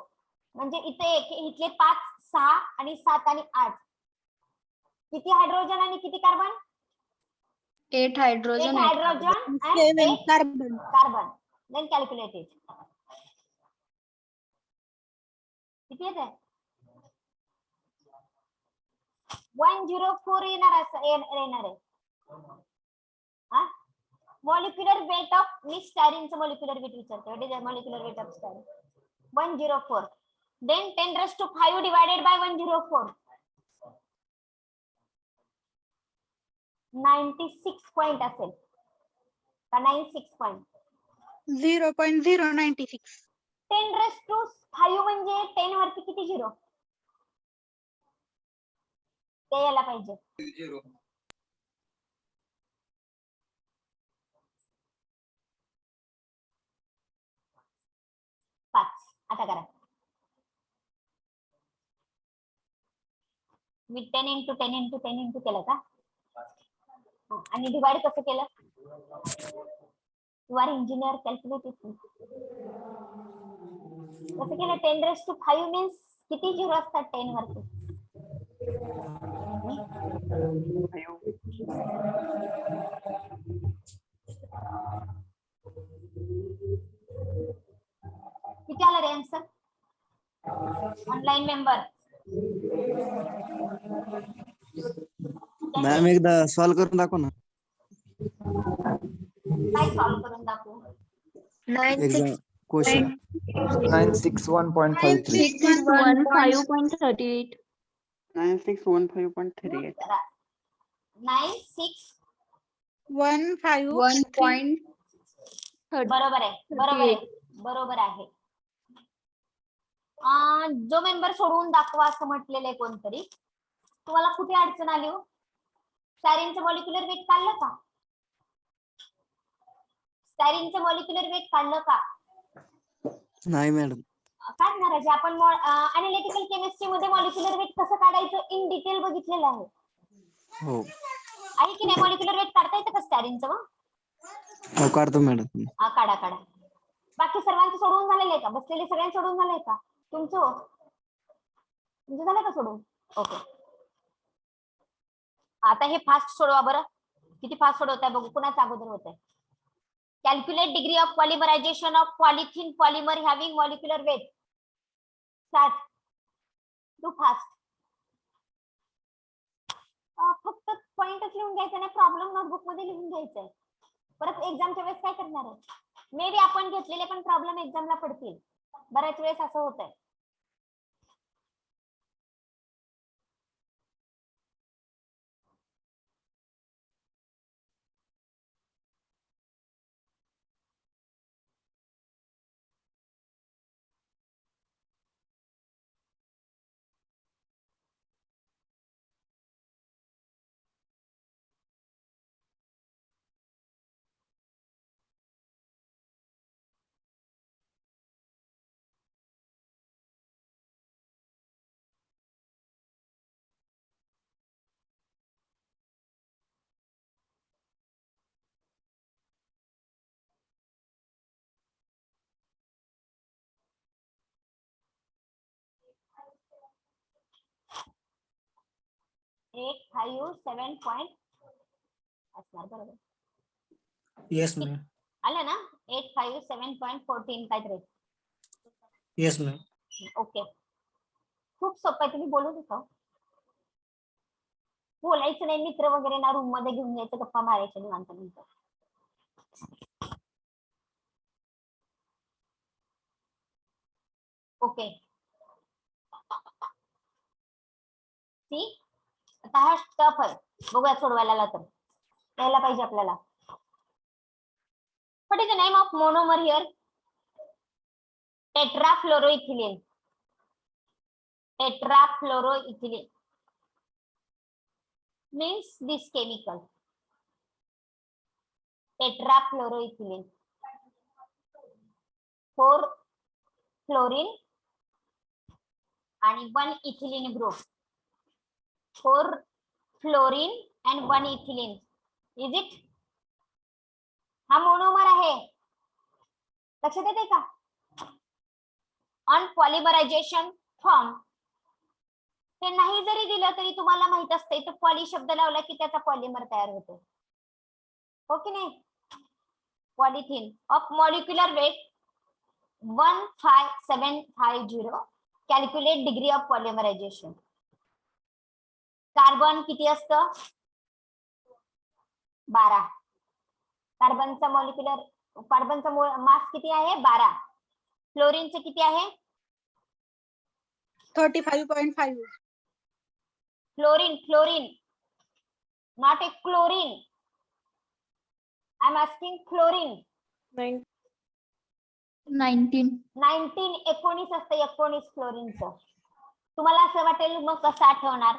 A: म्हणजे इथे एक इथले 5 6 आणि 7 आणि 8 किती हायड्रोजन आणि किती कार्बन
C: 8
A: एक
C: hydrogen.
A: हायड्रोजन
B: 7
A: आणि 1
B: carbon.
A: Carbon then calculate it किती येते 104 येणार आहे molecular weight of styrene molecular weight विचारते what is the molecular weight of styrene 104 then 10 raised to 5 divided by 104 96 point असेल का 96 point
B: 0.096.
A: 10 raised to 5 म्हणजे 10 वरती किती झिरो ते यायला पाहिजे आता करा मी 10 into 10 into 10 into केलं का आणि डिवाइड कसं केलं यू आर इंजिनियर कॅल्क्युलेट कसं केलं 10 raised to 5 मीन्स किती झिरो असतात 10 वरती किती आला रे आन्सर ऑनलाइन मेंबर
F: मॅम एकदा सॉल्व करून दाखव ना
A: काय सॉल्व करून दाखवू
C: 9
F: एक्झाम
C: 6
F: क्वेश्चन
E: 961.53.
C: 615.38.
G: 9615.38.
A: 9 6
B: 15.
C: 1.
A: बरोबर आहे बरोबर आहे जो मेंबर सोडवून दाखवा असं म्हटलेलं आहे कोणतरी तुम्हाला कुठे अडचण आली हो स्टायरीनचं मॉलिक्युलर वेट काढलं का स्टायरीनचं मॉलिक्युलर वेट काढलं का
F: नाही मॅडम
A: काढणार आहे आपण अॅनालिटिकल केमिस्ट्री मध्ये मॉलिक्युलर वेट कसं काढायचं इन डिटेल बघितलेलं आहे
F: हो
A: आहे की नाही मॉलिक्युलर वेट काढता येतं का स्टायरीनचं मग
F: हो काढतो मॅडम
A: काढा बाकी सर्वांचं सोडवून झालेलं आहे का बसलेले सगळ्यांचं सोडवून झालंय का तुमचं झालं का सोडवून ओके आता हे फास्ट सोडवा बरं किती फास्ट सोडवताय बघू कुणाचं अगोदर होत आहे calculate degree of polymerization of polythene polymer having molecular weight start to fast फक्त पॉइंटच लिहून घ्यायचं नाही प्रॉब्लेम नोटबुक मध्ये लिहून घ्यायचंय परत एक्झामच्या वेळेस काय करणार आहे मे बी आपण घेतलेले पण प्रॉब्लेम एक्झामला पडतील बऱ्याच वेळेस असं होत आहे एक 5 7 पॉइंट असणार बरोबर
H: येस मॅम
A: आलं ना 857.14 काहीतरी
H: येस मॅम
A: ओके, खूप सोपं आहे. तुम्ही बोलू नका. बोलायचं नाही, मित्र वगैरे ना रूम मध्ये घेऊन यायचं, गप्पा मारायच्या निवांत नंतर. ओके, सी आता हा टफ आहे, बघूया सोडवायला आला तर यायला पाहिजे आपल्याला. What is the name of monomer here? Tetrafluoroethylene. Tetrafluoroethylene means this chemical. Tetrafluoroethylene. 4 fluorine आणि 1 ethylene group. 4 fluorine and 1 ethylene. Is it? हा मोनोमर आहे, लक्षात येते का? On polymerization form. ते नाही जरी दिलं तरी तुम्हाला माहित असते, तर पॉली शब्द लावला की त्याचा पॉलिमर तयार होतो, हो की नाही? Polythene of molecular weight 15750. Calculate degree of polymerization. Carbon किती असतं? 12. कार्बनचा मास किती आहे? 12. फ्लोरीनचे किती आहे?
B: 35.5.
A: Fluorine, not a chlorine. I'm asking fluorine.
C: 19.
A: 19 असतं, 19 फ्लोरीनचं. तुम्हाला असं वाटेल मग कसं आठवणार?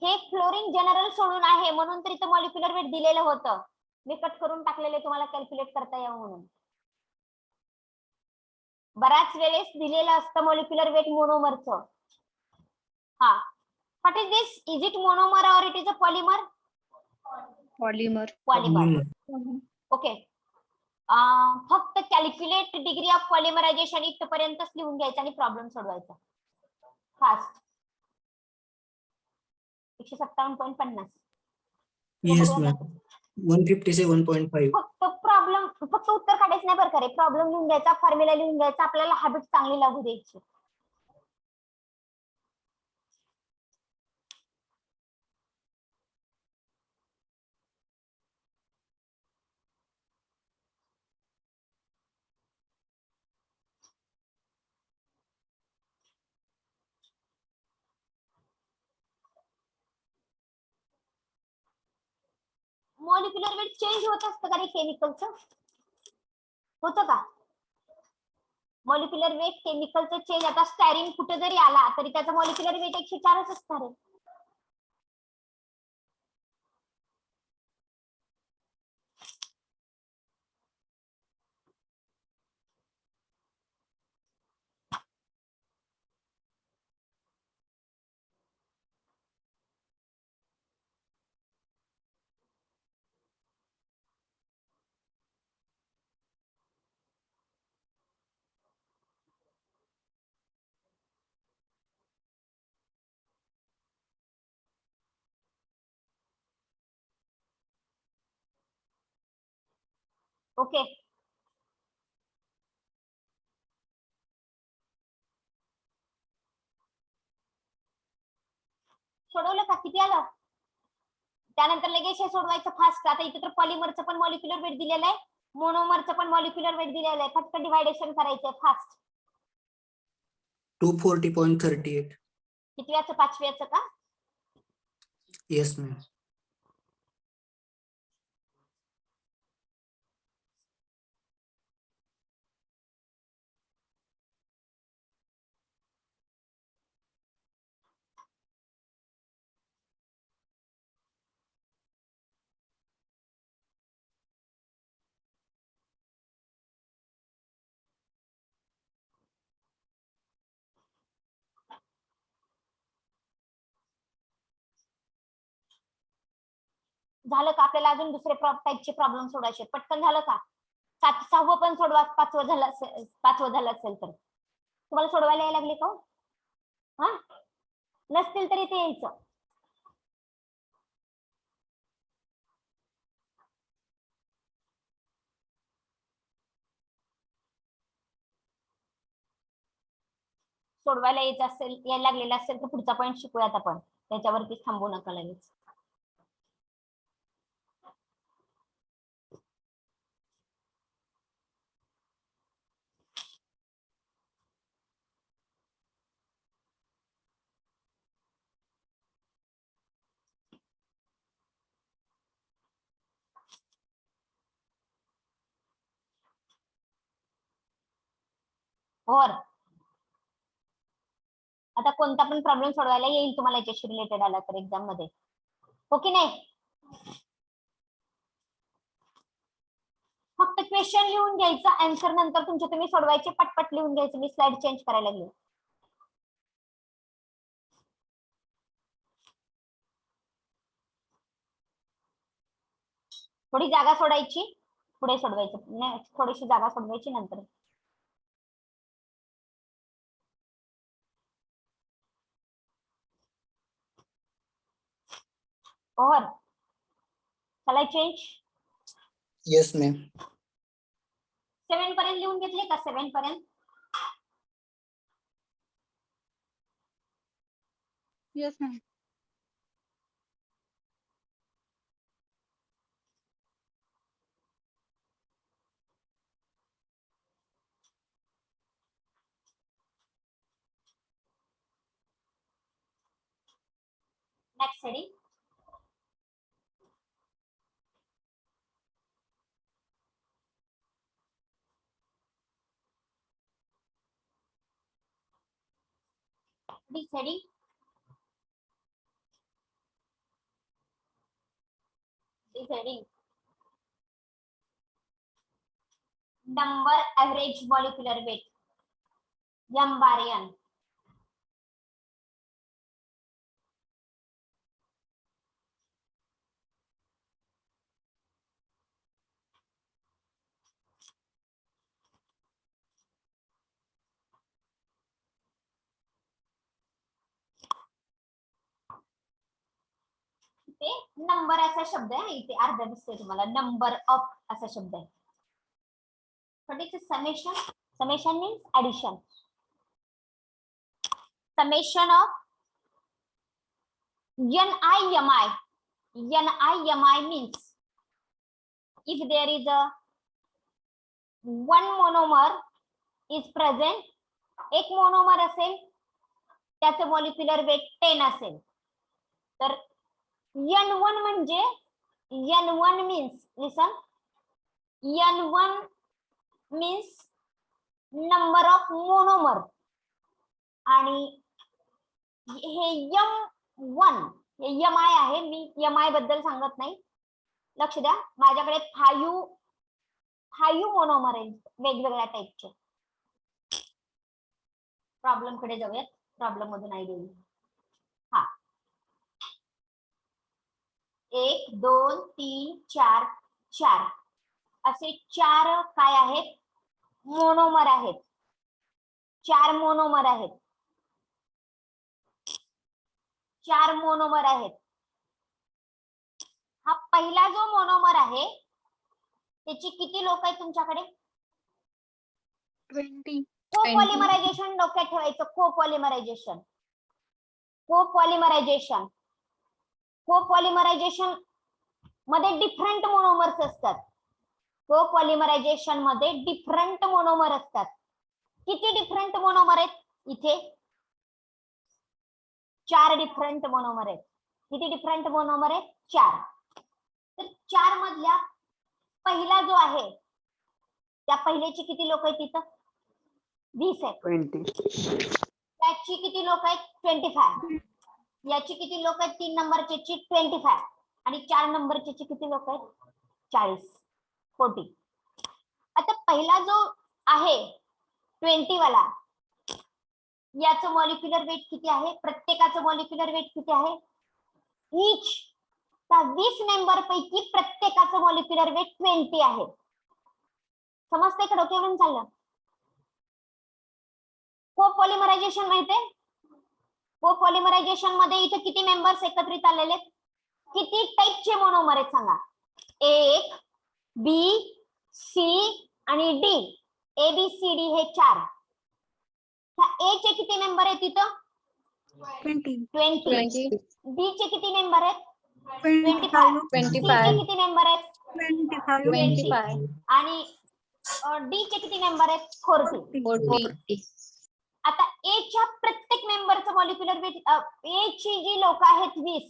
A: हे फ्लोरीन जनरल सोडून आहे म्हणून तर इथं मॉलिक्युलर वेट दिलेलं होतं. मी कट करून टाकलेले तुम्हाला कॅल्क्युलेट करता यावं म्हणून. बऱ्याच वेळेस दिलेलं असतं मॉलिक्युलर वेट मोनोमरचं. हा, what is this? Is it monomer or it is a polymer?
C: Polymer.
A: Polymer. Okay, फक्त कॅल्क्युलेट डिग्री ऑफ पॉलिमरायझेशन इथपर्यंतच लिहून घ्यायचं आणि प्रॉब्लेम सोडवायचा फास्ट. 157.50.
F: Yes ma'am. 157.5.
A: फक्त उत्तर काढायचं नाही बरं का रे. प्रॉब्लेम लिहून घ्यायचा, फॉर्म्युला लिहून घ्यायचा, आपल्याला हॅबिट चांगली लागू द्यायची. मॉलिक्युलर वेट चेंज होत असतं का रे केमिकलचं? होतं का? मॉलिक्युलर वेट केमिकलचं चेंज. आता स्टायरीन कुठे जरी आला तरी त्याचा मॉलिक्युलर वेट 104च असणार आहे. ओके, सोडवलं का? किती आलं? त्यानंतर लगेच हे सोडवायचं फास्ट. आता इथे तर पॉलिमरचं पण मॉलिक्युलर वेट दिलेलं आहे, मोनोमरचं पण मॉलिक्युलर वेट दिलेलं आहे. फक्त डिवायडेशन करायचंय फास्ट.
F: 240.38.
A: कितव्याचं? 5व्याचं का?
F: Yes ma'am.
A: झालं का? आपल्याला अजून दुसरे टाईपचे प्रॉब्लेम सोडायचे. पटकन झालं का? 6वं पण सोडवा. 5वं झालं असेल तर तुम्हाला सोडवायला यायला लागले का? हा, नसतील तरी ते यायचं. सोडवायला यायला लागलेला असेल तर पुढचा पॉईंट शिकूयात आपण, त्याच्यावरती थांबू नका लगेच. और आता कोणता पण प्रॉब्लेम सोडवायला येईल तुम्हाला याच्याशी रिलेटेड आला तर एक्झाम मध्ये, हो की नाही. फक्त क्वेश्चन लिहून घ्यायचं, आन्सर नंतर तुमचे तुम्ही सोडवायचे, पटपट लिहून घ्यायचं. मी स्लाइड चेंज करायला लागले. थोडी जागा सोडायची, पुढे सोडवायचं नाही, थोडीशी जागा सोडवायची नंतर. और चला चेंज.
F: Yes, ma'am.
A: 7 पर्यंत लिहून घेतले का? 7 पर्यंत.
B: Yes, ma'am.
A: Next heading. This heading. This heading. Number average molecular weight. M bar N. इथे नंबर असा शब्द आहे, इथे अर्धा दिसतोय तुम्हाला, नंबर ऑफ असा शब्द आहे. What is summation? Summation means addition. Summation of NIMI. NIMI means if there is a one monomer is present, एक मोनोमर असेल त्याचं मॉलिक्युलर वेट 10 असेल, तर N1 म्हणजे N1 means listen, N1 means number of monomer आणि हे M1 हे MI आहे, मी MI बद्दल सांगत नाही, लक्ष द्या. माझ्याकडे 5 मोनोमर आहेत वेगवेगळ्या टाईपचे. प्रॉब्लेम कडे जाऊयात, प्रॉब्लेम मधून आयडिया येईल. हा 1 2 3 4 4 असे 4 काय आहेत? मोनोमर आहेत. 4 मोनोमर आहेत. 4 मोनोमर आहेत. हा पहिला जो मोनोमर आहे त्याची किती लोक आहेत तुमच्याकडे?
B: 20.
A: कोपॉलिमरायझेशन डोक्यात ठेवायचं. कोपॉलिमरायझेशन, कोपॉलिमरायझेशन, कोपॉलिमरायझेशन मध्ये डिफरंट मोनोमर्स असतात. कोपॉलिमरायझेशन मध्ये डिफरंट मोनोमर असतात. किती डिफरंट मोनोमर आहेत? इथे 4 डिफरंट मोनोमर आहेत. किती डिफरंट मोनोमर आहेत? 4. तर 4 मधल्या पहिला जो आहे त्या पहिल्याची किती लोक आहेत तिथं? 20 आहेत.
E: 20.
A: त्याची किती लोक आहेत? 25. याची किती लोक आहेत? 3 नंबरची 25 आणि 4 नंबरची किती लोक आहेत? 40. 40. आता पहिला जो आहे 20 वाला, याचं मॉलिक्युलर वेट किती आहे? प्रत्येकाचं मॉलिक्युलर वेट किती आहे? इच त्या 20 मेंबर पैकी प्रत्येकाचं मॉलिक्युलर वेट 20 आहे. समजतंय का? डोक्यावरून चाललं. कोपॉलिमरायझेशन माहितीये? कोपॉलिमरायझेशन मध्ये इथे किती मेंबर्स एकत्रित आलेले आहेत? किती टाईपचे मोनोमर आहेत सांगा? 1 बी सी आणि D. A B C D हे 4. ह्या A चे किती मेंबर आहेत तिथं
B: 20,
A: 20. B चे किती मेंबर आहेत
B: 25,
A: 25. C चे किती मेंबर आहेत
B: 25,
A: 20. आणि D चे किती मेंबर आहेत 40.
B: 40.
A: आता A च्या प्रत्येक मेंबरचं मॉलिक्युलर वेट A ची जी लोक आहेत 20,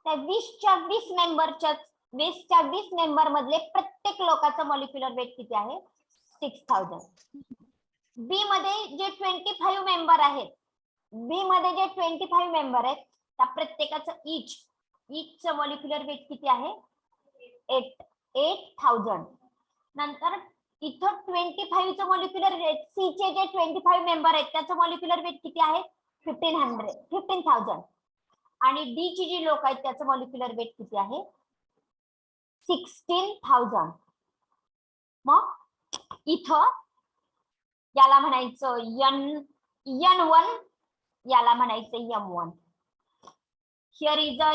A: त्या 20च्या 20 मेंबरच्या 20 मेंबर मधले प्रत्येक लोकांचं मॉलिक्युलर वेट किती आहे 6000. बी मध्ये जे 25 मेंबर आहेत, बी मध्ये जे 25 मेंबर आहेत त्या प्रत्येकाचं ईचचं मॉलिक्युलर वेट किती आहे 8000. नंतर इथं 25 चं मॉलिक्युलर वेट, सी चे जे 25 मेंबर आहेत त्याचं मॉलिक्युलर वेट किती आहे 15,000. आणि डी ची जी लोक आहेत त्याचं मॉलिक्युलर वेट किती आहे 16,000. मग इथं याला म्हणायचं N1, याला म्हणायचं M1. Here is a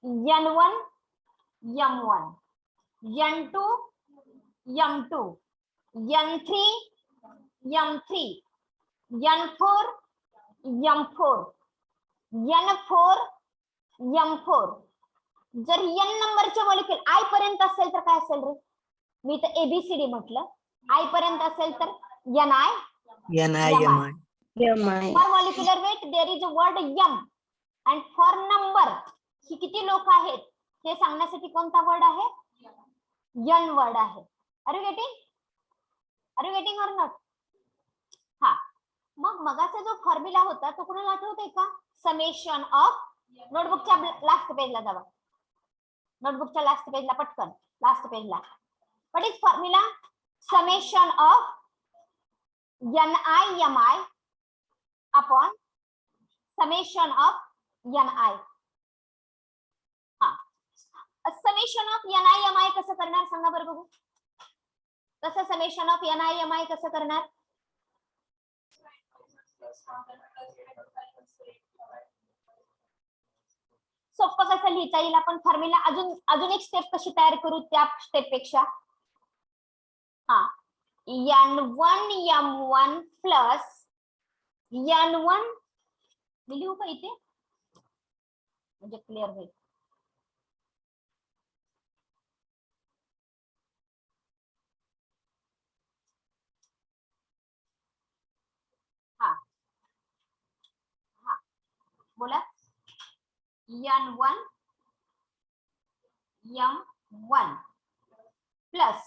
A: N1, M1, N2, M2, N3, M3, N4, M4, N4, M4. जर N नंबरचे मॉलिक्युल I पर्यंत असेल तर काय असेल रे, मी तर ABCD म्हटलं, I पर्यंत असेल तर NI,
F: MI.
A: For molecular weight there is a word M, and for number ही किती लोक आहेत हे सांगण्यासाठी कोणता वर्ड आहे N वर्ड आहे. आर यू गेटिंग और नॉट? हा, मग मगाचा जो फॉर्म्युला होता तो कोणाला आठवतोय का? समेशन ऑफ, नोटबुकच्या लास्ट पेजला जावा, नोटबुकच्या लास्ट पेजला पटकन, लास्ट पेजला. What is formula? Summation of Ni Mi upon summation of Ni. हा, समेशन ऑफ Ni Mi कसं करणार सांगा बरं बघू. कसं समेशन ऑफ Ni Mi कसं करणार? सोपं कसं लिहिता येईल आपण फॉर्म्युला? अजून एक स्टेप कशी तयार करू त्या स्टेप पेक्षा? हा, N1 M1 प्लस N1, मी लिहू का इथे म्हणजे क्लिअर होईल. हा हा, बोला. N1 M1 प्लस,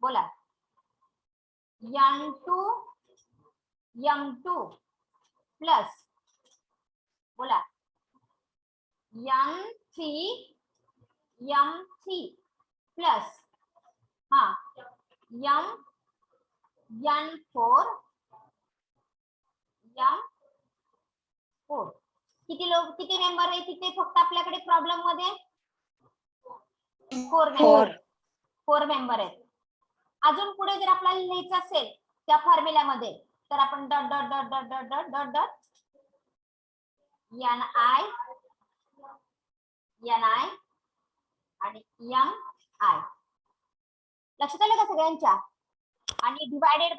A: बोला, N2 M2 प्लस, बोला, N3 M3 प्लस, हा, N4 M4. किती मेंबर आहे तिथे फक्त आपल्याकडे प्रॉब्लेम मध्ये 4 मेंबर आहेत. अजून पुढे जर आपल्याला लिहायचं असेल त्या फॉर्म्युल्यामध्ये तर आपण dot dot dot dot dot dot dot dot Ni आणि Mi. लक्षात आलं का सगळ्यांच्या? आणि divided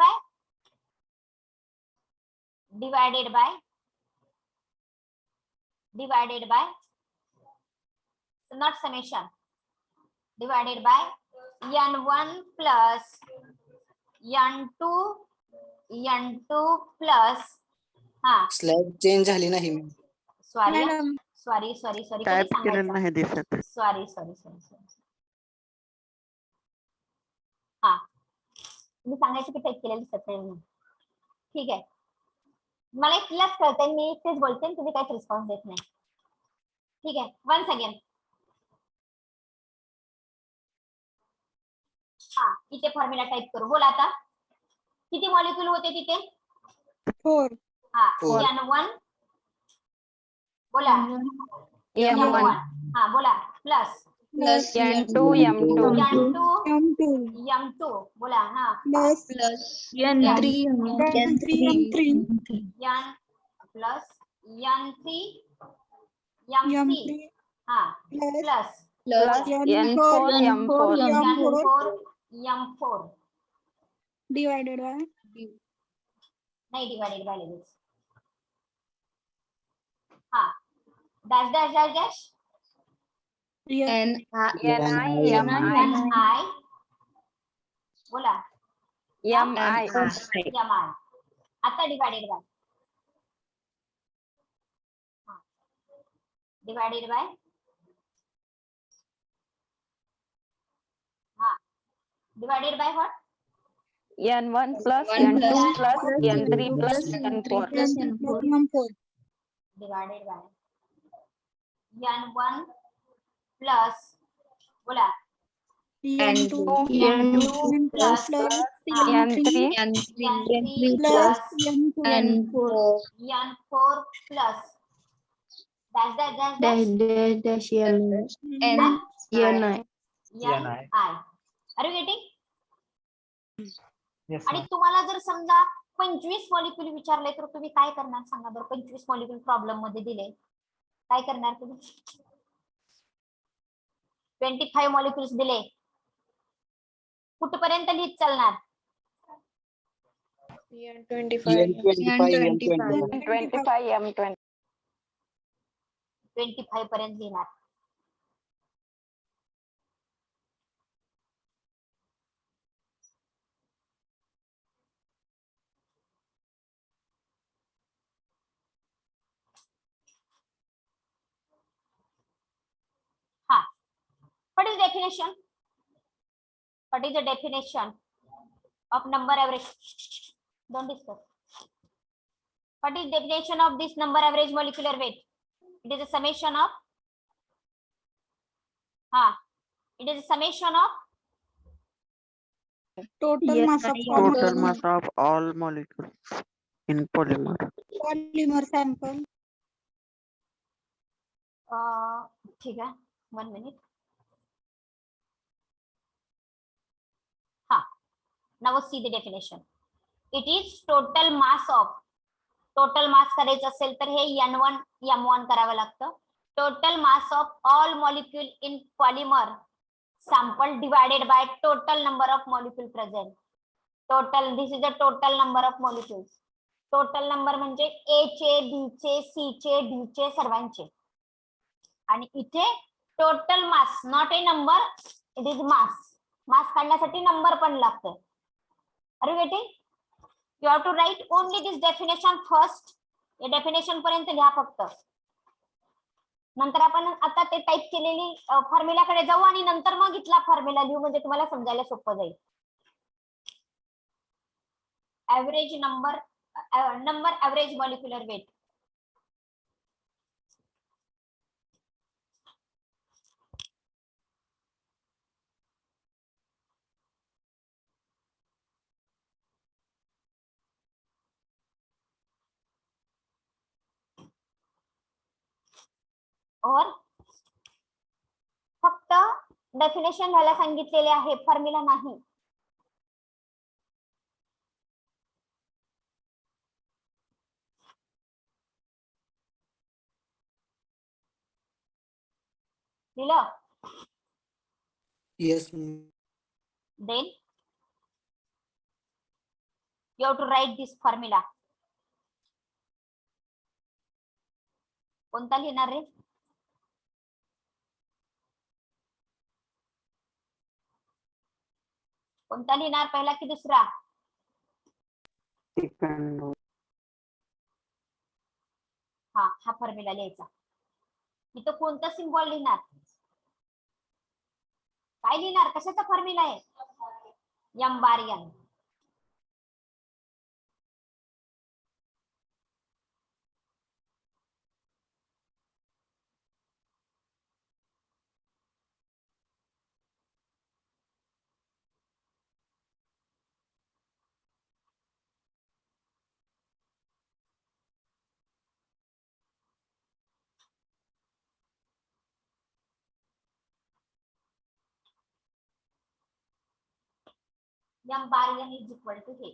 A: by not summation, divided by N1 plus N2 plus, हा,
F: स्लाइड चेंज झाली नाही.
A: सॉरी
B: मॅडम
G: टाइप केलेलं नाही दिसत.
A: सॉरी. हा, तुम्ही सांगायचं की टाईप केलेलं दिसत नाही म्हणून. ठीक आहे, मला एकलाच कळतंय, मी तेच बोलते, तुम्ही काहीच रिस्पॉन्स देत नाही. ठीक आहे, वन्स अगेन. हा, इथे फॉर्म्युला टाईप करू. बोला आता किती मॉलिक्यूल होते तिथे?
B: 4,
A: हा,
F: Four.
A: N1, बोला, M1, हा बोला, plus
C: N2 M2
A: N2
B: M2,
A: M2, बोला, हा,
B: plus
C: N3
B: N3, M3,
A: N plus N3 M3,
B: M3,
A: हा,
B: plus
A: plus
C: N4 M4
A: N4 M4
B: divided by
A: नाही डिवाइडेड बाय लगेच. हा dash dash dash dash I बोला
C: MI.
A: MI. आता divided by divided by what
C: N1 plus N2 plus N3 plus N4.
B: M4.
A: Divided by N1 plus बोला
B: N2
C: N2
A: plus
C: N3
A: N3
B: plus
A: plus
B: N4
A: N4 plus dash dash dash dash
B: N
A: Ni. Are you getting?
D: Yes,
A: आणि
D: ma'am.
A: तुम्हाला जर समजा 25 molecule विचारले तर तुम्ही काय करणार सांगा बरं. 25 मॉलिक्यूल प्रॉब्लेम मध्ये दिले काय करणार तुम्ही. 25 मॉलिक्युल्स दिले कुठपर्यंत लिहित चालणार.
F: N25
C: 25 M20.
A: 25 पर्यंत लिहिणार. हा what is definition? What is the definition of number average? Don't discuss. What is definition of this number average molecular weight? It is a summation of it is a summation of
B: total mass of
G: Total mass of all molecules in polymer.
B: polymer sample.
A: ठीक आहे 1 minute. Now see the definition. It is total mass of total mass करायचं असेल तर हे N1 M1 करावं लागतं. Total mass of all molecule in polymer sample divided by total number of molecule present. Total, this is the total number of molecules. Total number म्हणजे A चे, B चे, C चे, D चे सर्वांचे. आणि इथे total mass not a number, it is mass. Mass काढण्यासाठी number पण लागतो. Are you getting? You have to write only this definition first. या डेफिनेशन पर्यंत लिहा फक्त. नंतर आपण आता ते टाईप केलेली फॉर्म्युलाकडे जाऊ आणि नंतर मग इथला फॉर्म्युला लिहू म्हणजे तुम्हाला समजायला सोपं जाईल. Average number average molecular weight. और फक्त डेफिनेशन लिहायला सांगितलेले आहे, फॉर्म्युला नाही. लिहिलं?
F: Yes.
A: Then you have to write this formula. कोणता लिहिणार रे? कोणता लिहिणार, पहिला की दुसरा? हा फॉर्म्युला लिहायचा. इथं कोणता सिम्बॉल लिहिणार? काय लिहिणार? कशाचा फॉर्म्युला आहे? M bar N. M bar N is equal to हे.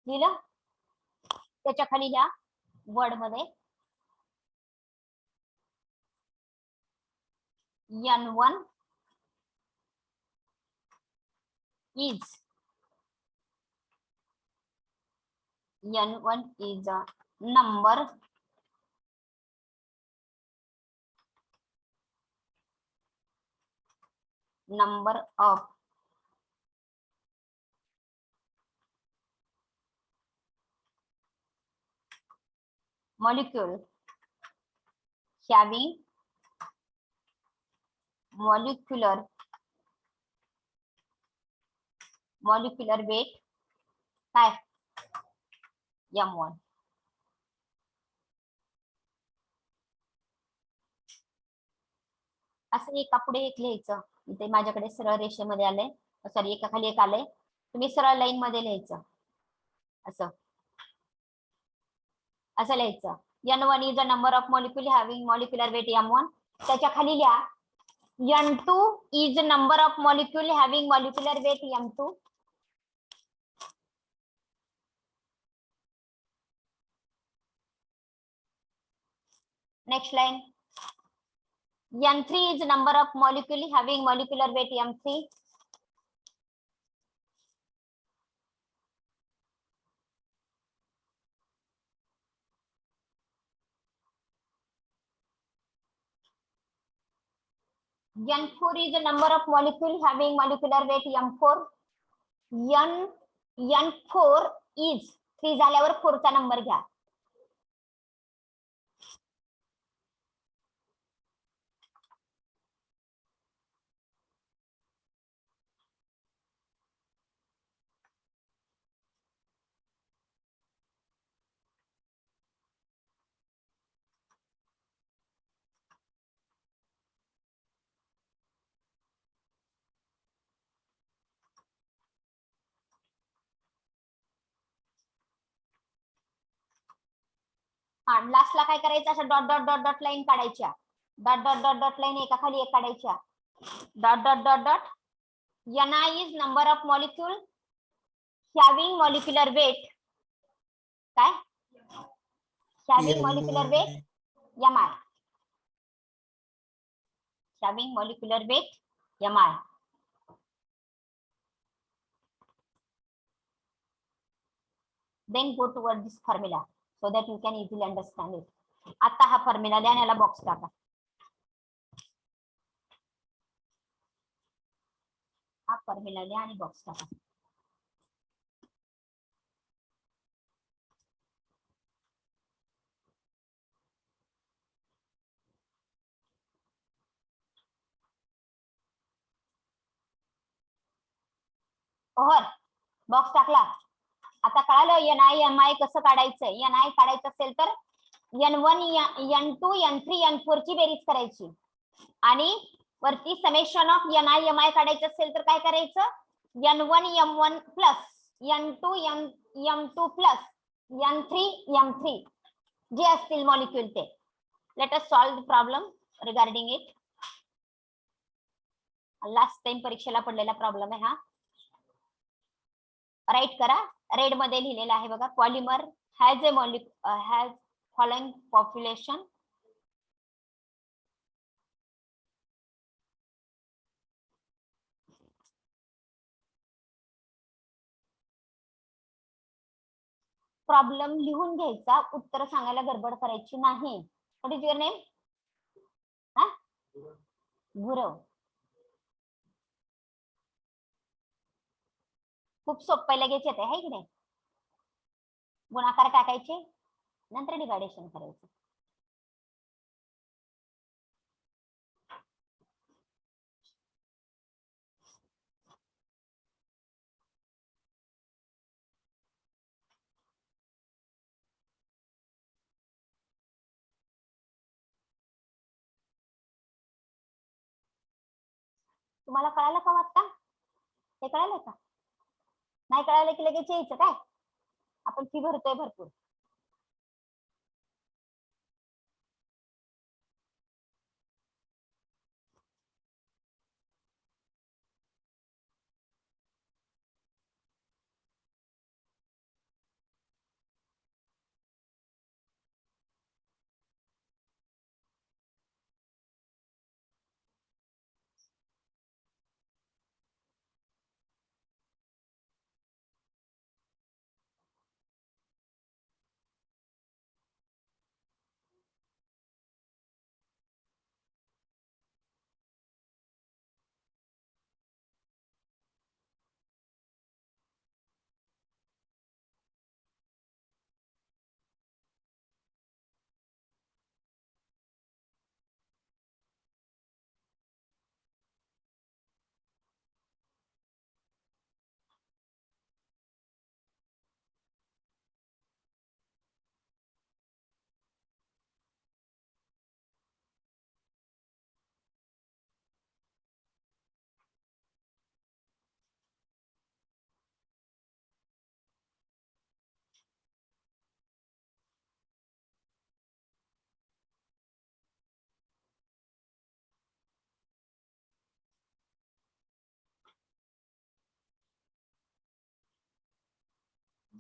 A: लिहिलं? त्याच्या खाली लिहा वर्ड मध्ये N1 is N1 is a number of molecule having molecular weight काय M1. असं एका पुढे एक लिहायचं. इथे माझ्याकडे सरळ रेषेमध्ये आलंय, सॉरी एका खाली एक आलंय. तुम्ही सरळ लाईन मध्ये लिहायचं. असं असं लिहायचं. N1 is a number of molecule having molecular weight M1. त्याच्या खाली लिहा N2 is a number of molecule having molecular weight M2. Next line. N3 is a number of molecule having molecular weight M3. N4 is a number of molecule having molecular weight M4. N4 is 3 झाल्यावर 4 चा number घ्या. हा लास्टला काय करायचं, असं dot dot dot dot line काढायच्या. Dot dot dot dot line एका खाली एक काढायच्या. Dot dot dot dot. Ni is number of molecule having molecular weight काय having molecular weight Mi. having molecular weight Mi. Then go toward this formula so that you can easily understand it. आता हा formula द्या आणि याला box टाका. हा formula द्या आणि बॉक्स टाका. ओहर बॉक्स टाकला. आता कळालं Ni कसं काढायचं. Ni काढायचं असेल तर N1 N2 N3 N4 ची बेरीज करायची आणि वरती समेशन ऑफ Ni Mi काढायचं असेल तर काय करायचं, N1 M1 plus N2 M2 plus N3 M3 जे असतील मॉलिक्युल ते. Let us solve the problem regarding it. Last time परीक्षेला पडलेला प्रॉब्लेम आहे हा. राईट करा. रेड मध्ये लिहिलेला आहे बघा. Polymer has has following population. Problem लिहून घ्यायचा, उत्तर सांगायला गडबड करायची नाही. What is your name? Gurav. खूप सोपं लगेच येते आहे की नाही. गुणाकार टाकायचे नंतर डिवायडेशन करायचं. तुम्हाला कळालं का वाटतं? ते कळालं का? नाही कळालं की लगेच यायचं काय. आपण फी भरतोय भरपूर.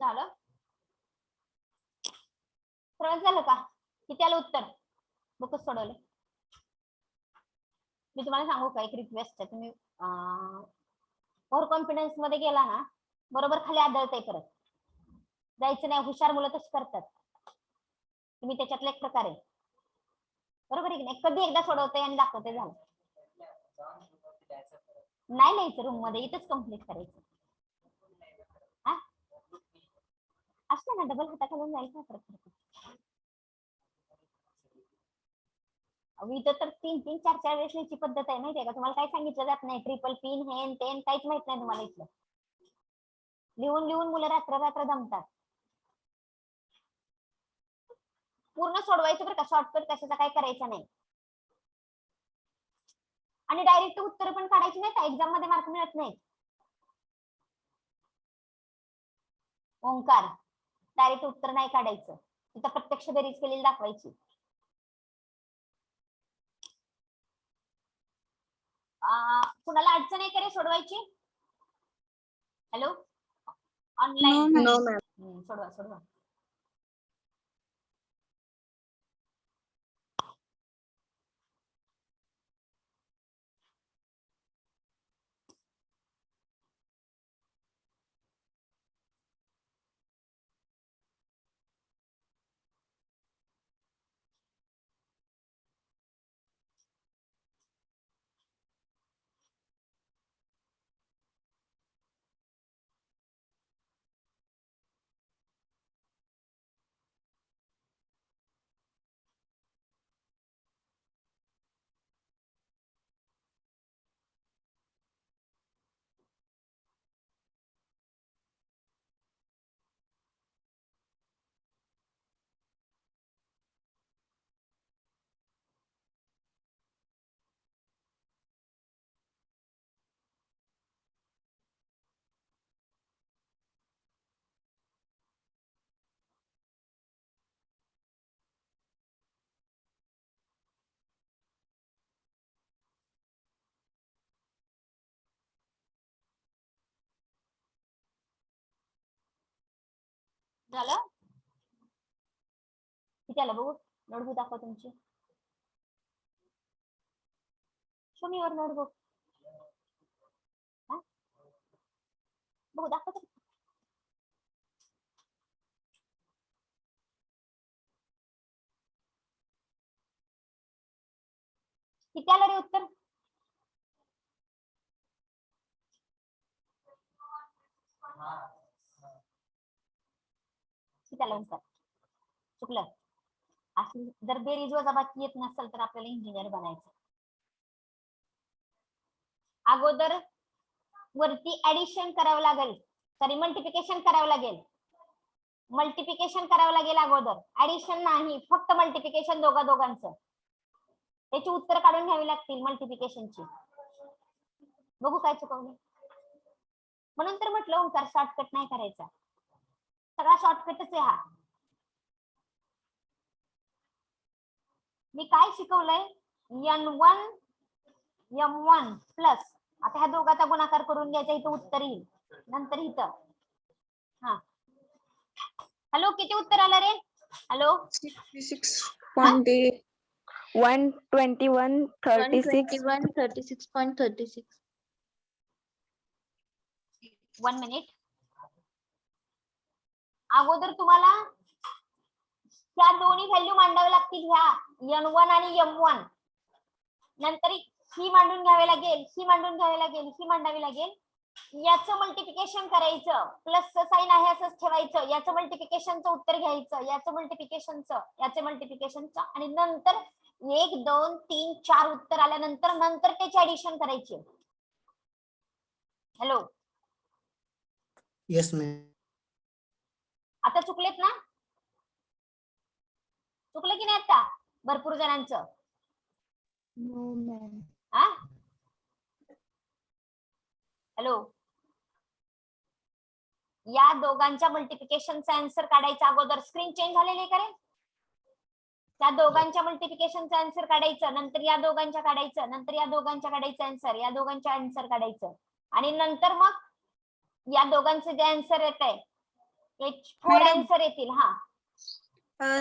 A: झालं सरळ झालं का किती आलं उत्तर बुकच सोडवलं मी तुम्हाला सांगू का एक रिक्वेस्ट आहे तुम्ही ओव्हर कॉन्फिडन्स मध्ये गेला ना बरोबर खाली आदळतंय परत जायचं नाही हुशार मुलं तशी करतात तुम्ही त्याच्यातला एक प्रकार आहे बरोबर आहे की नाही कधी एकदा सोडवते आणि दाखवते झालं नाही लिहायचं रूम मध्ये इथंच कम्प्लीट करायचं हा असलं ना डबल हाता घालून जायचं परत इथं तर 3-3, 4-4 वेळेस लिहायची पद्धत आहे माहितीये का तुम्हाला काय सांगितलं जात नाही ट्रिपल पिन हेन तेन काहीच माहित नाही तुम्हाला इथलं लिहून लिहून मुलं रात्र रात्र दमतात पूर्ण सोडवायचं बरं का शॉर्टकट कशाचा काय करायचा नाही आणि डायरेक्ट उत्तर पण काढायची नाही एक्झाम मध्ये मार्क मिळत नाही ओंकार डायरेक्ट उत्तर नाही काढायचं तिथं प्रत्यक्ष बेरीज केलेली दाखवायची कुणाला अडचण आहे का रे सोडवायची हॅलो ऑनलाईन
B: No,
A: सोडवा सोडवा झालं किती आलं बघू नोटबुक दाखवा तुमची शो मी युअर नोटबुक बघू दाखवा किती आलं रे उत्तर किती आलं उत्तर चुकलं असली जर बेरीज वजाबाकी येत नसेल तर आपल्याला इंजिनियर बनायचं अगोदर वरती ऍडिशन करावं लागेल सॉरी मल्टिप्लिकेशन करावं लागेल मल्टिप्लिकेशन करावं लागेल अगोदर ऍडिशन नाही फक्त मल्टिप्लिकेशन दोघांचं त्याची उत्तर काढून घ्यावी लागतील मल्टिप्लिकेशनची बघू काय चुकवलं म्हणून तर म्हटलं ओंकार शॉर्टकट नाही करायचा सगळा शॉर्टकटच आहे हा मी काय शिकवलंय n1 m1 प्लस आता ह्या दोघाचा गुणाकार करून घ्यायचा इथं उत्तर येईल नंतर इथं हा हॅलो किती उत्तर आलं रे हॅलो
B: 66.8
C: 121 36
B: 121 36.36
A: 1 मिनिट अगोदर तुम्हाला त्या दोन्ही व्हॅल्यू मांडाव्या लागतील ह्या n1 आणि m1 नंतर ही मांडून घ्यावी लागेल ही मांडून घ्यावी लागेल ही मांडावी लागेल याचं मल्टिप्लिकेशन करायचं प्लस साइन आहे असंच ठेवायचं याचं मल्टिप्लिकेशनचं उत्तर घ्यायचं याचं मल्टिप्लिकेशनचं आणि नंतर 1 2 3 4 उत्तर आल्यानंतर नंतर त्याची ऍडिशन करायची हॅलो
F: येस मॅम
A: आता चुकलेत ना चुकलं की नाही आता भरपूर जणांचं
B: No, ma'am.
A: हा हॅलो या दोघांच्या मल्टिप्लिकेशनचा आन्सर काढायचा अगोदर स्क्रीन चेंज झालेली आहे का रे त्या दोघांच्या मल्टिप्लिकेशनचा आन्सर काढायचं नंतर या दोघांच्या काढायचं नंतर या दोघांच्या काढायचं आन्सर या दोघांच्या आन्सर काढायचं आणि नंतर मग या दोघांचं जे आन्सर येत आहे फोर
H: मॅडम.
A: आन्सर येतील. हा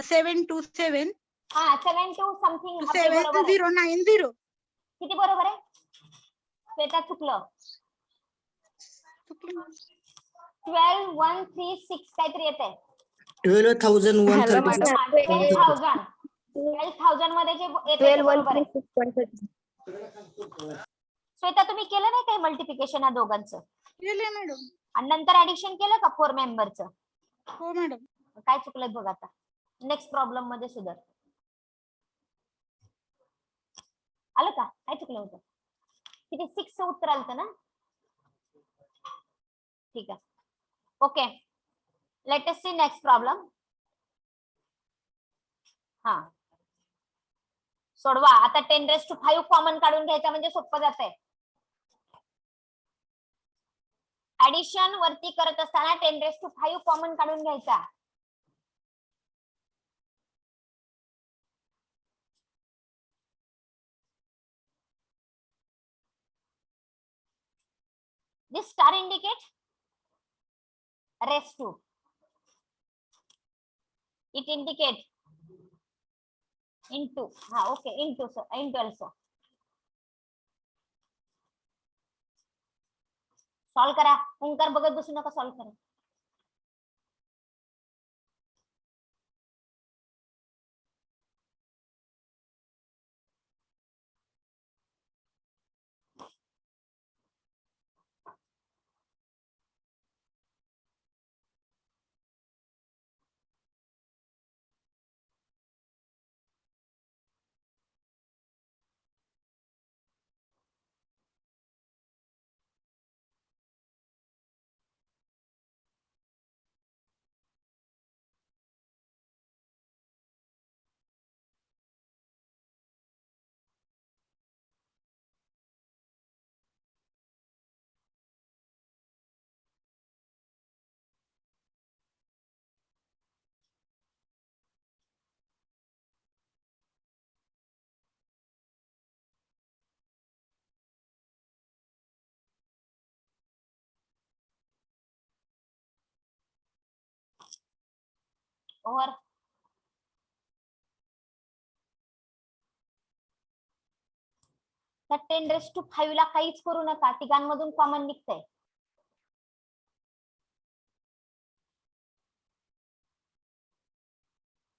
H: 7 to 7
A: हा 7 to समथिंग
H: 7
A: बरोबर आहे.
H: 0 9 0.
A: किती बरोबर आहे? श्वेता चुकलं. 12 1 3 6 काहीतरी येत आहे.
F: 12,136.
A: 12,000 मध्ये जे येते ते बरोबर आहे. श्वेता तुम्ही केलं नाही काही मल्टिप्लिकेशन या दोघांचं
H: केले मॅडम.
A: आणि नंतर ऍडिशन केलं का 4 मेंबरचं?
H: हो मॅडम.
A: काय चुकलंय बघ आता. नेक्स्ट प्रॉब्लेम मध्ये सुधार. आलं का? काय चुकलं होतं? किती 6 उत्तर आलं ना? ठीक आहे. Okay, let us see next problem. हा सोडवा आता. 10⁵ कॉमन काढून घ्यायचा म्हणजे सोपं जात आहे. ऍडिशन वरती करत असताना 10⁵ कॉमन काढून घ्यायचा. This star indicate raise to. It indicate into. हा ओके, into also. सॉल्व करा. ओंकार बघत बसू नका, सॉल्व करा. ओव्हर. तर 10⁵ ला काहीच करू नका. तिघांमधून कॉमन निघतंय.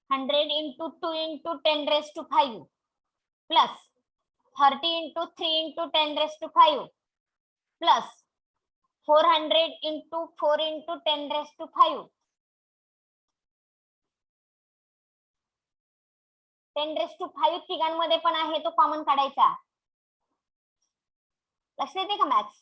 A: 100 into 2 into 10⁵ plus 30 into 3 into 10⁵ plus 400 into 4 into 10⁵. 10⁵ तिघांमध्ये पण आहे, तो कॉमन काढायचा. लक्ष देते का मॅथ्स?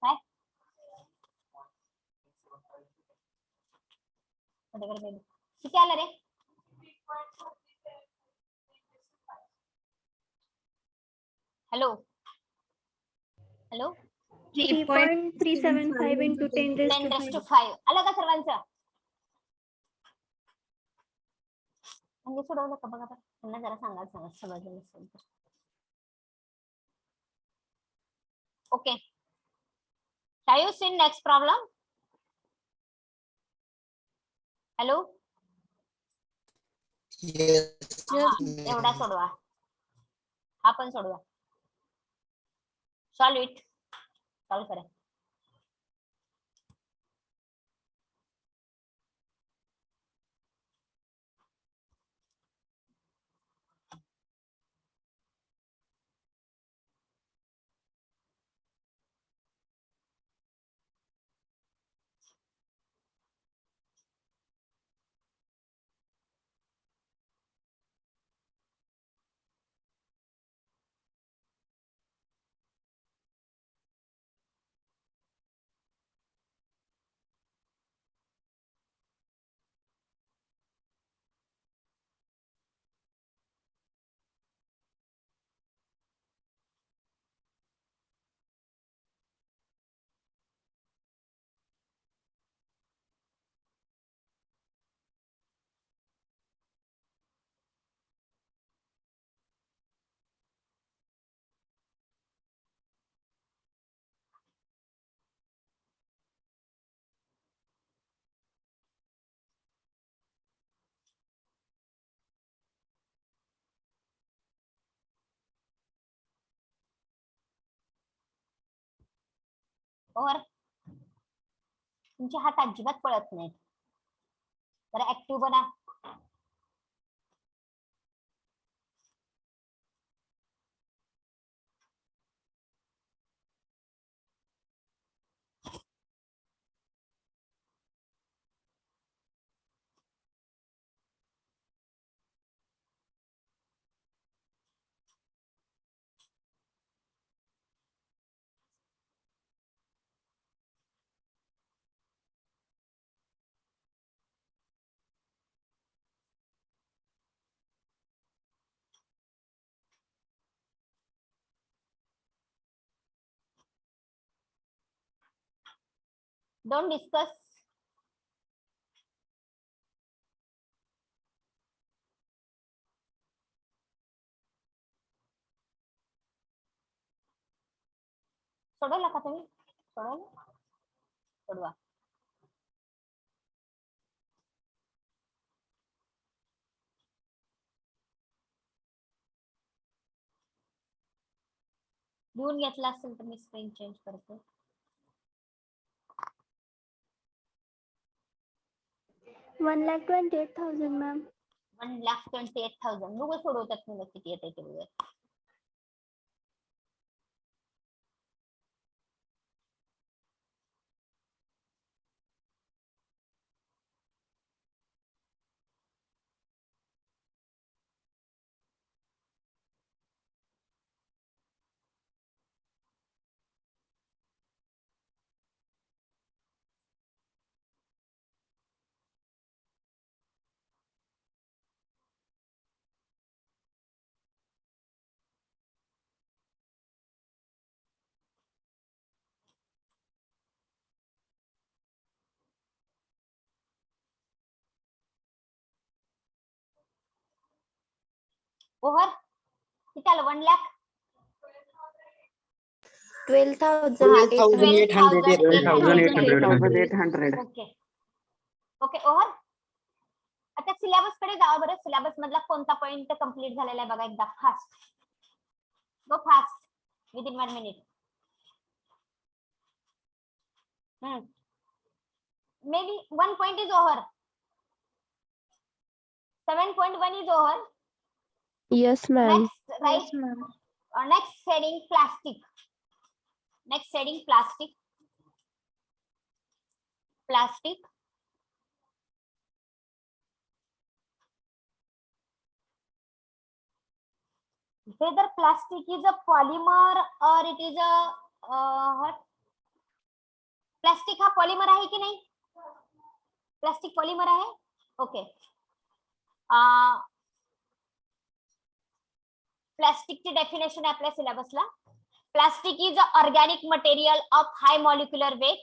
A: काय किती आलं रे? Hello hello.
B: 3.375 into
A: 10⁵. आलं का सर्वांचं? म्हणजे सोडवलं का बघा. त्यांना जरा सांगा समजलं नसेल तर. Okay, shall you see next problem? Hello
F: Yes.
A: हा एवढा सोडवा, हा पण सोडवा. सॉल्व इट, सॉल्व करा. और तुमचे हात अजिबात पळत नाहीत, तर ऍक्टिव्ह बना. Don't discuss. सोडवला का तुम्ही? सोडवलं, सोडवा. लिहून घेतला असेल तर मी स्क्रीन चेंज करते.
B: 1,28,000 मॅम.
A: 1,28,000. बघू सोडवतात मुलं किती येते ते बघूया. ओव्हर किती आलं? 1,00,000.
B: 12,800.
A: Okay okay. ओव्हर. आता सिलेबस कडे जावा बरं. सिलेबस मधला कोणता पॉइंट कंप्लीट झालेला आहे बघा एकदा. Fast go, fast, within 1 minute. May be 1 point is over. 7.1 is over.
C: Yes, ma'am.
A: Next, right?
B: Yes, ma'am.
A: Next heading, plastic. Next heading, plastic. Plastic. Whether plastic is a polymer or it is a what? Plastic हा polymer आहे की नाही? Plastic polymer आहे. Okay. प्लास्टिकची definition आहे आपल्या सिलेबसला. Plastic is a organic material of high molecular weight.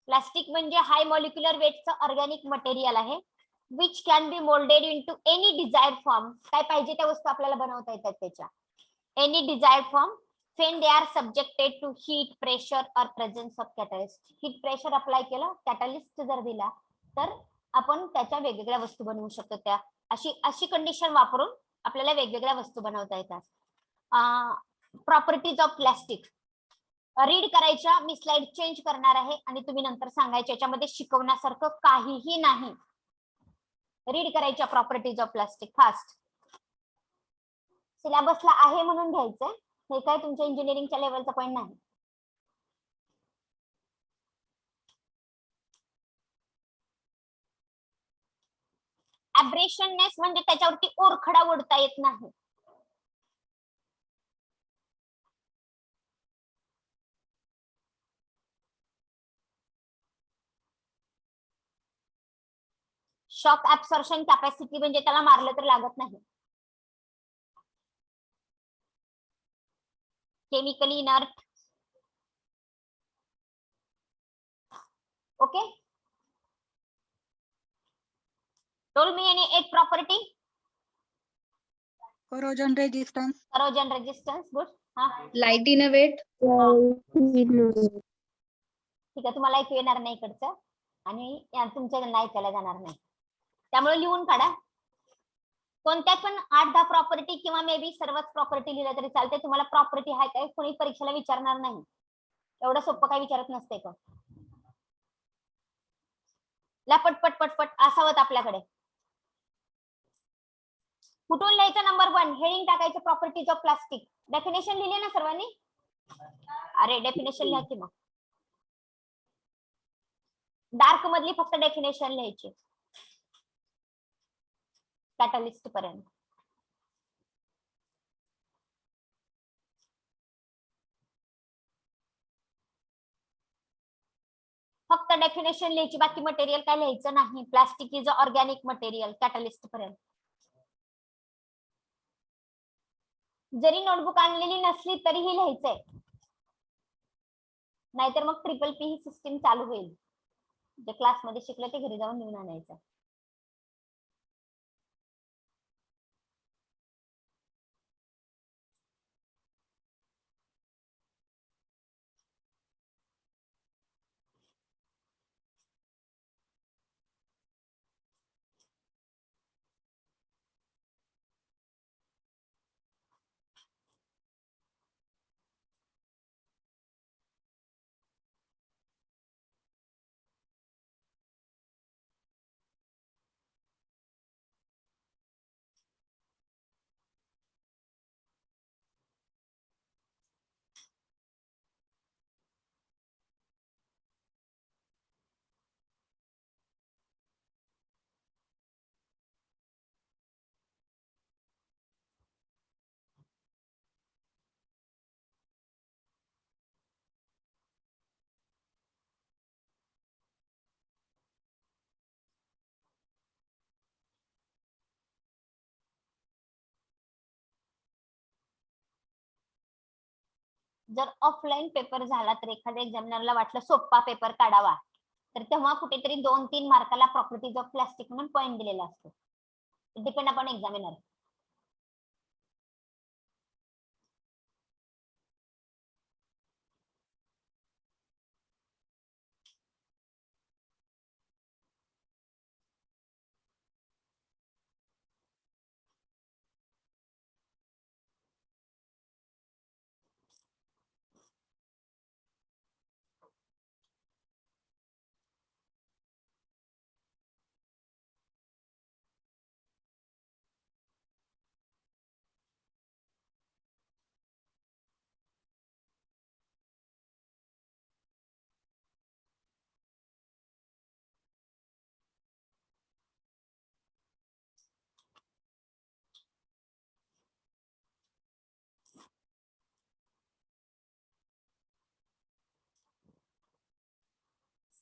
A: Plastic म्हणजे हाय मॉलिक्युलर वेटचं ऑर्गॅनिक मटेरियल आहे. Which can be moulded into any desired form. काय पाहिजे त्या वस्तू आपल्याला बनवता येतात त्याच्या. Any desired form when they are subjected to heat, pressure or presence of catalyst. Heat pressure apply केलं, कॅटलिस्ट जर दिला तर आपण त्याच्या वेगवेगळ्या वस्तू बनवू शकतो त्या अशी अशी कंडिशन वापरून आपल्याला वेगवेगळ्या वस्तू बनवता येतात. प्रॉपर्टीज ऑफ प्लास्टिक रीड करायच्या, मी स्लाइड चेंज करणार आहे आणि तुम्ही नंतर सांगायच्या, याच्यामध्ये शिकवण्यासारखं काहीही नाही. रीड करायच्या प्रॉपर्टीज ऑफ प्लास्टिक फास्ट. सिलेबसला आहे म्हणून घ्यायचंय, हे काय तुमच्या इंजिनिअरिंगच्या लेवलचा पॉईंट नाही. अब्रेशननेस म्हणजे त्याच्यावरती ओरखडा ओढता येत नाही. शॉक ऍब्सॉर्प्शन कॅपॅसिटी म्हणजे त्याला मारलं तर लागत नाही. Chemically inert. Okay, tell me any एक property.
H: Corrosion resistance.
A: Corrosion resistance. Good. हा
B: Light in a weight.
A: ठीक आहे, तुम्हाला ऐकू येणार नाही इकडचं आणि तुमच्या त्यांना ऐकायला जाणार नाही, त्यामुळे लिहून काढा. कोणत्या पण 8-10 प्रॉपर्टी किंवा मे बी सर्वच प्रॉपर्टी लिहिलं तरी चालते. तुम्हाला प्रॉपर्टी आहे काय कोणी परीक्षेला विचारणार नाही, एवढं सोपं काय विचारत नसते का. पटपट पटपट असावत आपल्याकडे. कुठून लिहायचं? नंबर 1 हेडिंग टाकायचं प्रॉपर्टीज ऑफ प्लास्टिक. डेफिनेशन लिहिले ना सर्वांनी? अरे डेफिनेशन लिहा की मग. डार्क मधली फक्त डेफिनेशन लिहायची कॅटलिस्ट पर्यंत. फक्त डेफिनेशन लिहायची, बाकी मटेरियल काय लिहायचं नाही. Plastic is organic material catalyst पर्यंत. जरी नोटबुक आणलेली नसली तरीही लिहायचंय, नाहीतर मग ट्रिपल पी ही सिस्टीम चालू होईल. जे क्लासमध्ये शिकलं ते घरी जाऊन लिहून आणायचं. जर ऑफलाईन पेपर झाला तर एखाद्या एक्झामिनरला वाटलं सोप्पा पेपर काढावा, तर तेव्हा कुठेतरी 2-3 मार्काला प्रॉपर्टीज ऑफ प्लास्टिक म्हणून पॉईंट दिलेला असतो. Depend upon examiner.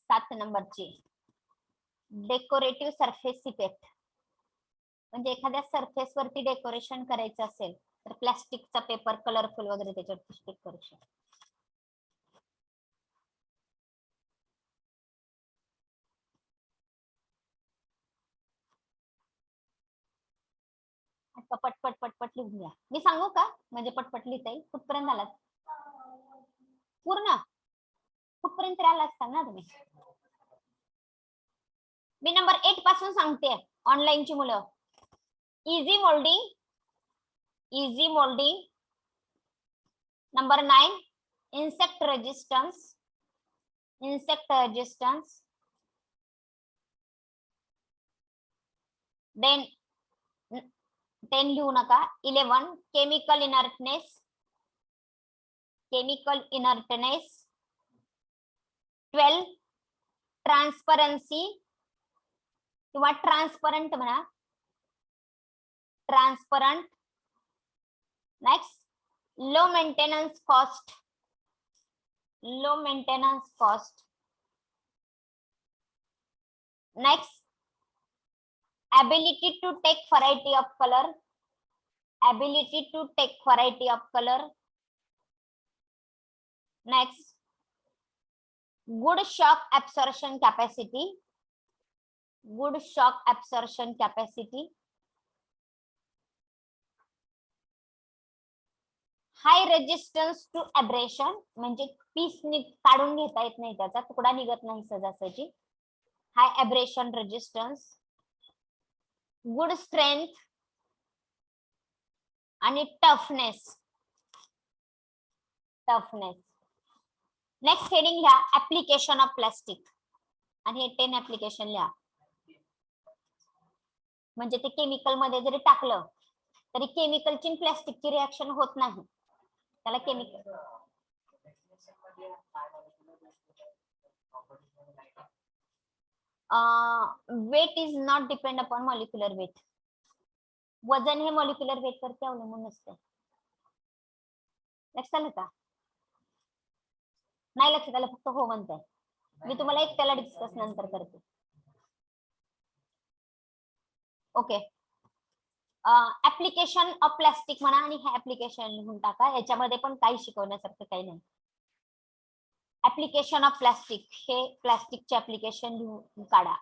A: सात नंबरची डेकोरेटिव्ह सरफेस इफेक्ट म्हणजे एखाद्या सरफेस वरती डेकोरेशन करायचं असेल तर प्लास्टिकचा पेपर कलरफुल वगैरे त्याच्यावरती स्टिक करू शकतो. आता पटपट पटपट लिहून घ्या. मी सांगू का म्हणजे पटपट लिहिता येईल? कुठपर्यंत आलात? पूर्ण कुठपर्यंत आलात सांग ना तुम्ही. मी नंबर 8 पासून सांगते ऑनलाईनची मुलं. easy molding. Easy molding. Number 9, insect resistance. Insect resistance. Then 10 लिहू नका. 11, chemical inertness. Chemical inertness. 12, transparency किंवा transparent म्हणा. Transparent. Next, low maintenance cost. Low maintenance cost. Next, ability to take variety of color. Ability to take variety of color. Next, good shock absorption capacity. Good shock absorption capacity. High resistance to abrasion, म्हणजे piece काढून घेता येत नाही, त्याचा तुकडा निघत नाही सहजासहजी. हाय abrasion resistance. गुड स्ट्रेंथ आणि टफनेस. टफनेस. नेक्स्ट हेडिंग लिहा, ऍप्लिकेशन ऑफ प्लास्टिक. आणि हे 10 ऍप्लिकेशन लिहा. म्हणजे ते केमिकल मध्ये जरी टाकलं तरी केमिकलची प्लास्टिकची रिएक्शन होत नाही. त्याला chemical weight is not depend upon molecular weight. वजन हे मॉलिक्युलर वेट वरती अवलंबून नसते. लक्षात आलं का? नाही लक्षात आलं, फक्त हो म्हणताय. मी तुम्हाला एक त्याला डिस्कस नंतर करते. ओके, ऍप्लिकेशन ऑफ प्लास्टिक म्हणा आणि हे ऍप्लिकेशन लिहून टाका. याच्यामध्ये पण काही शिकवण्यासारखं काही नाही. ऍप्लिकेशन ऑफ प्लास्टिक, हे प्लास्टिकचे ऍप्लिकेशन लिहून काढा.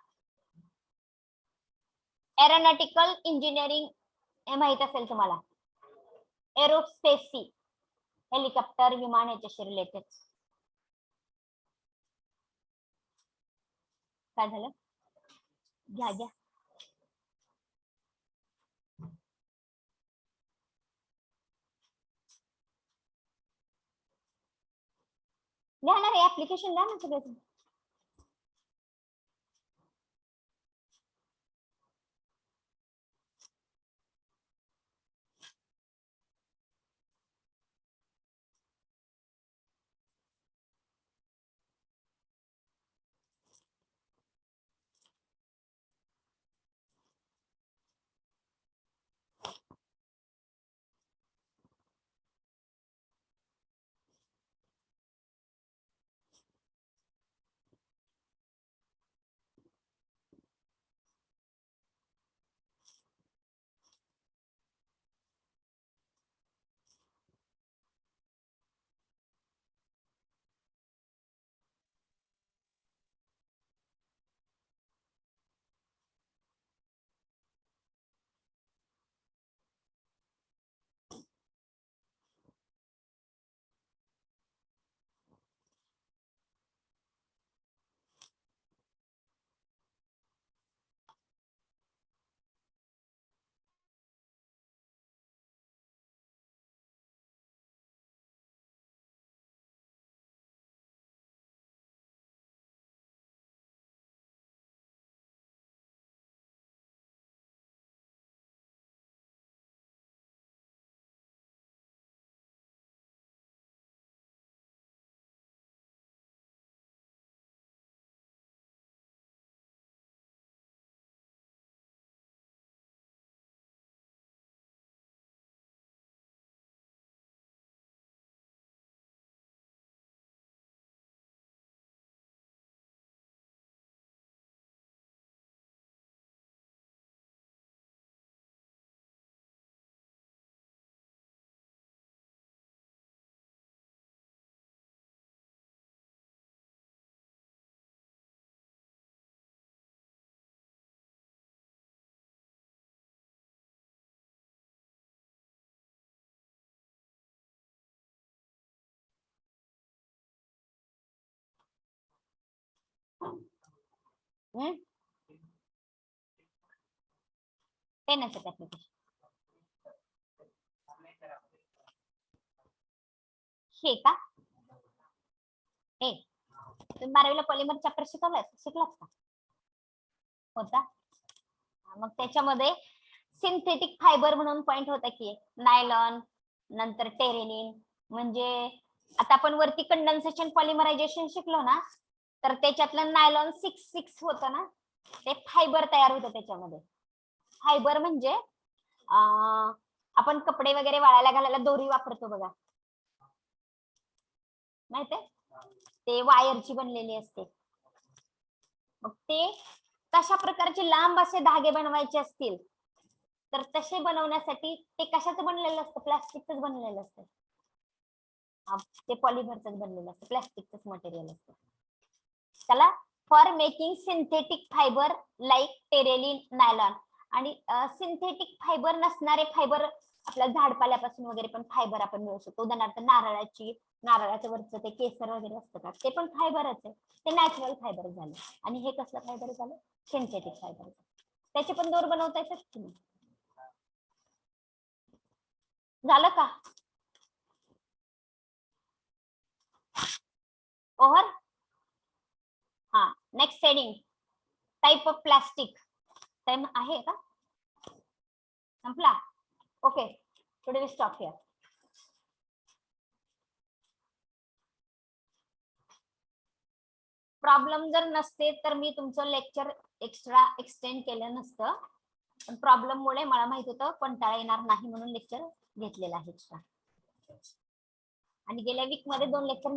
A: एरोनॉटिकल इंजिनिअरिंग हे माहित असेल तुम्हाला. एरोस्पेसी, हेलिकॉप्टर, विमान याच्याशी रिलेटेड. काय झालं? घ्या घ्या. लिहा रे ऍप्लिकेशन, लिहा ना सगळं. Ten application. हे का हे तुम्ही 12वीला पॉलिमर चॅप्टर शिकलात का होता मग त्याच्यामध्ये सिंथेटिक फायबर म्हणून पॉइंट होता की नायलॉन नंतर टेरेनिन म्हणजे आता आपण वरती कंडेन्सेशन पॉलिमरायझेशन शिकलो ना तर त्याच्यातलं नायलॉन 6 होतं ना ते फायबर तयार होतं त्याच्यामध्ये फायबर म्हणजे आपण कपडे वगैरे वाळायला घालायला दोरी वापरतो बघा माहितीये ते वायरची बनलेली असते मग ते तशा प्रकारचे लांब असे धागे बनवायचे असतील तर तसे बनवण्यासाठी ते कशाचं बनलेलं असतं प्लास्टिकच बनलेलं असतं ते पॉलिमरच बनलेलं असतं प्लास्टिकच मटेरियल असतं त्याला for making synthetic fibre like terylene nylon आणि सिंथेटिक फायबर नसणारे फायबर आपल्या झाडपाल्यापासून वगैरे पण फायबर आपण मिळू शकतो उदाहरणार्थ नारळाचं वरचं ते केसर वगैरे असतं का ते पण फायबरच आहे ते नॅचरल फायबर झाले आणि हे कसलं फायबर झालं सिंथेटिक फायबर त्याचे पण दोर बनवता येतात की नाही झालं का ओव्हर हा next heading type of plastic time आहे का संपला okay today we stop here problem जर नसते तर मी तुमचं लेक्चर एक्स्ट्रा एक्सटेंड केलं नसतं पण प्रॉब्लेम मुळे मला माहित होतं कंटाळा येणार नाही म्हणून लेक्चर घेतलेलं आहे एक्स्ट्रा आणि गेल्या वीक मध्ये 2 लेक्चर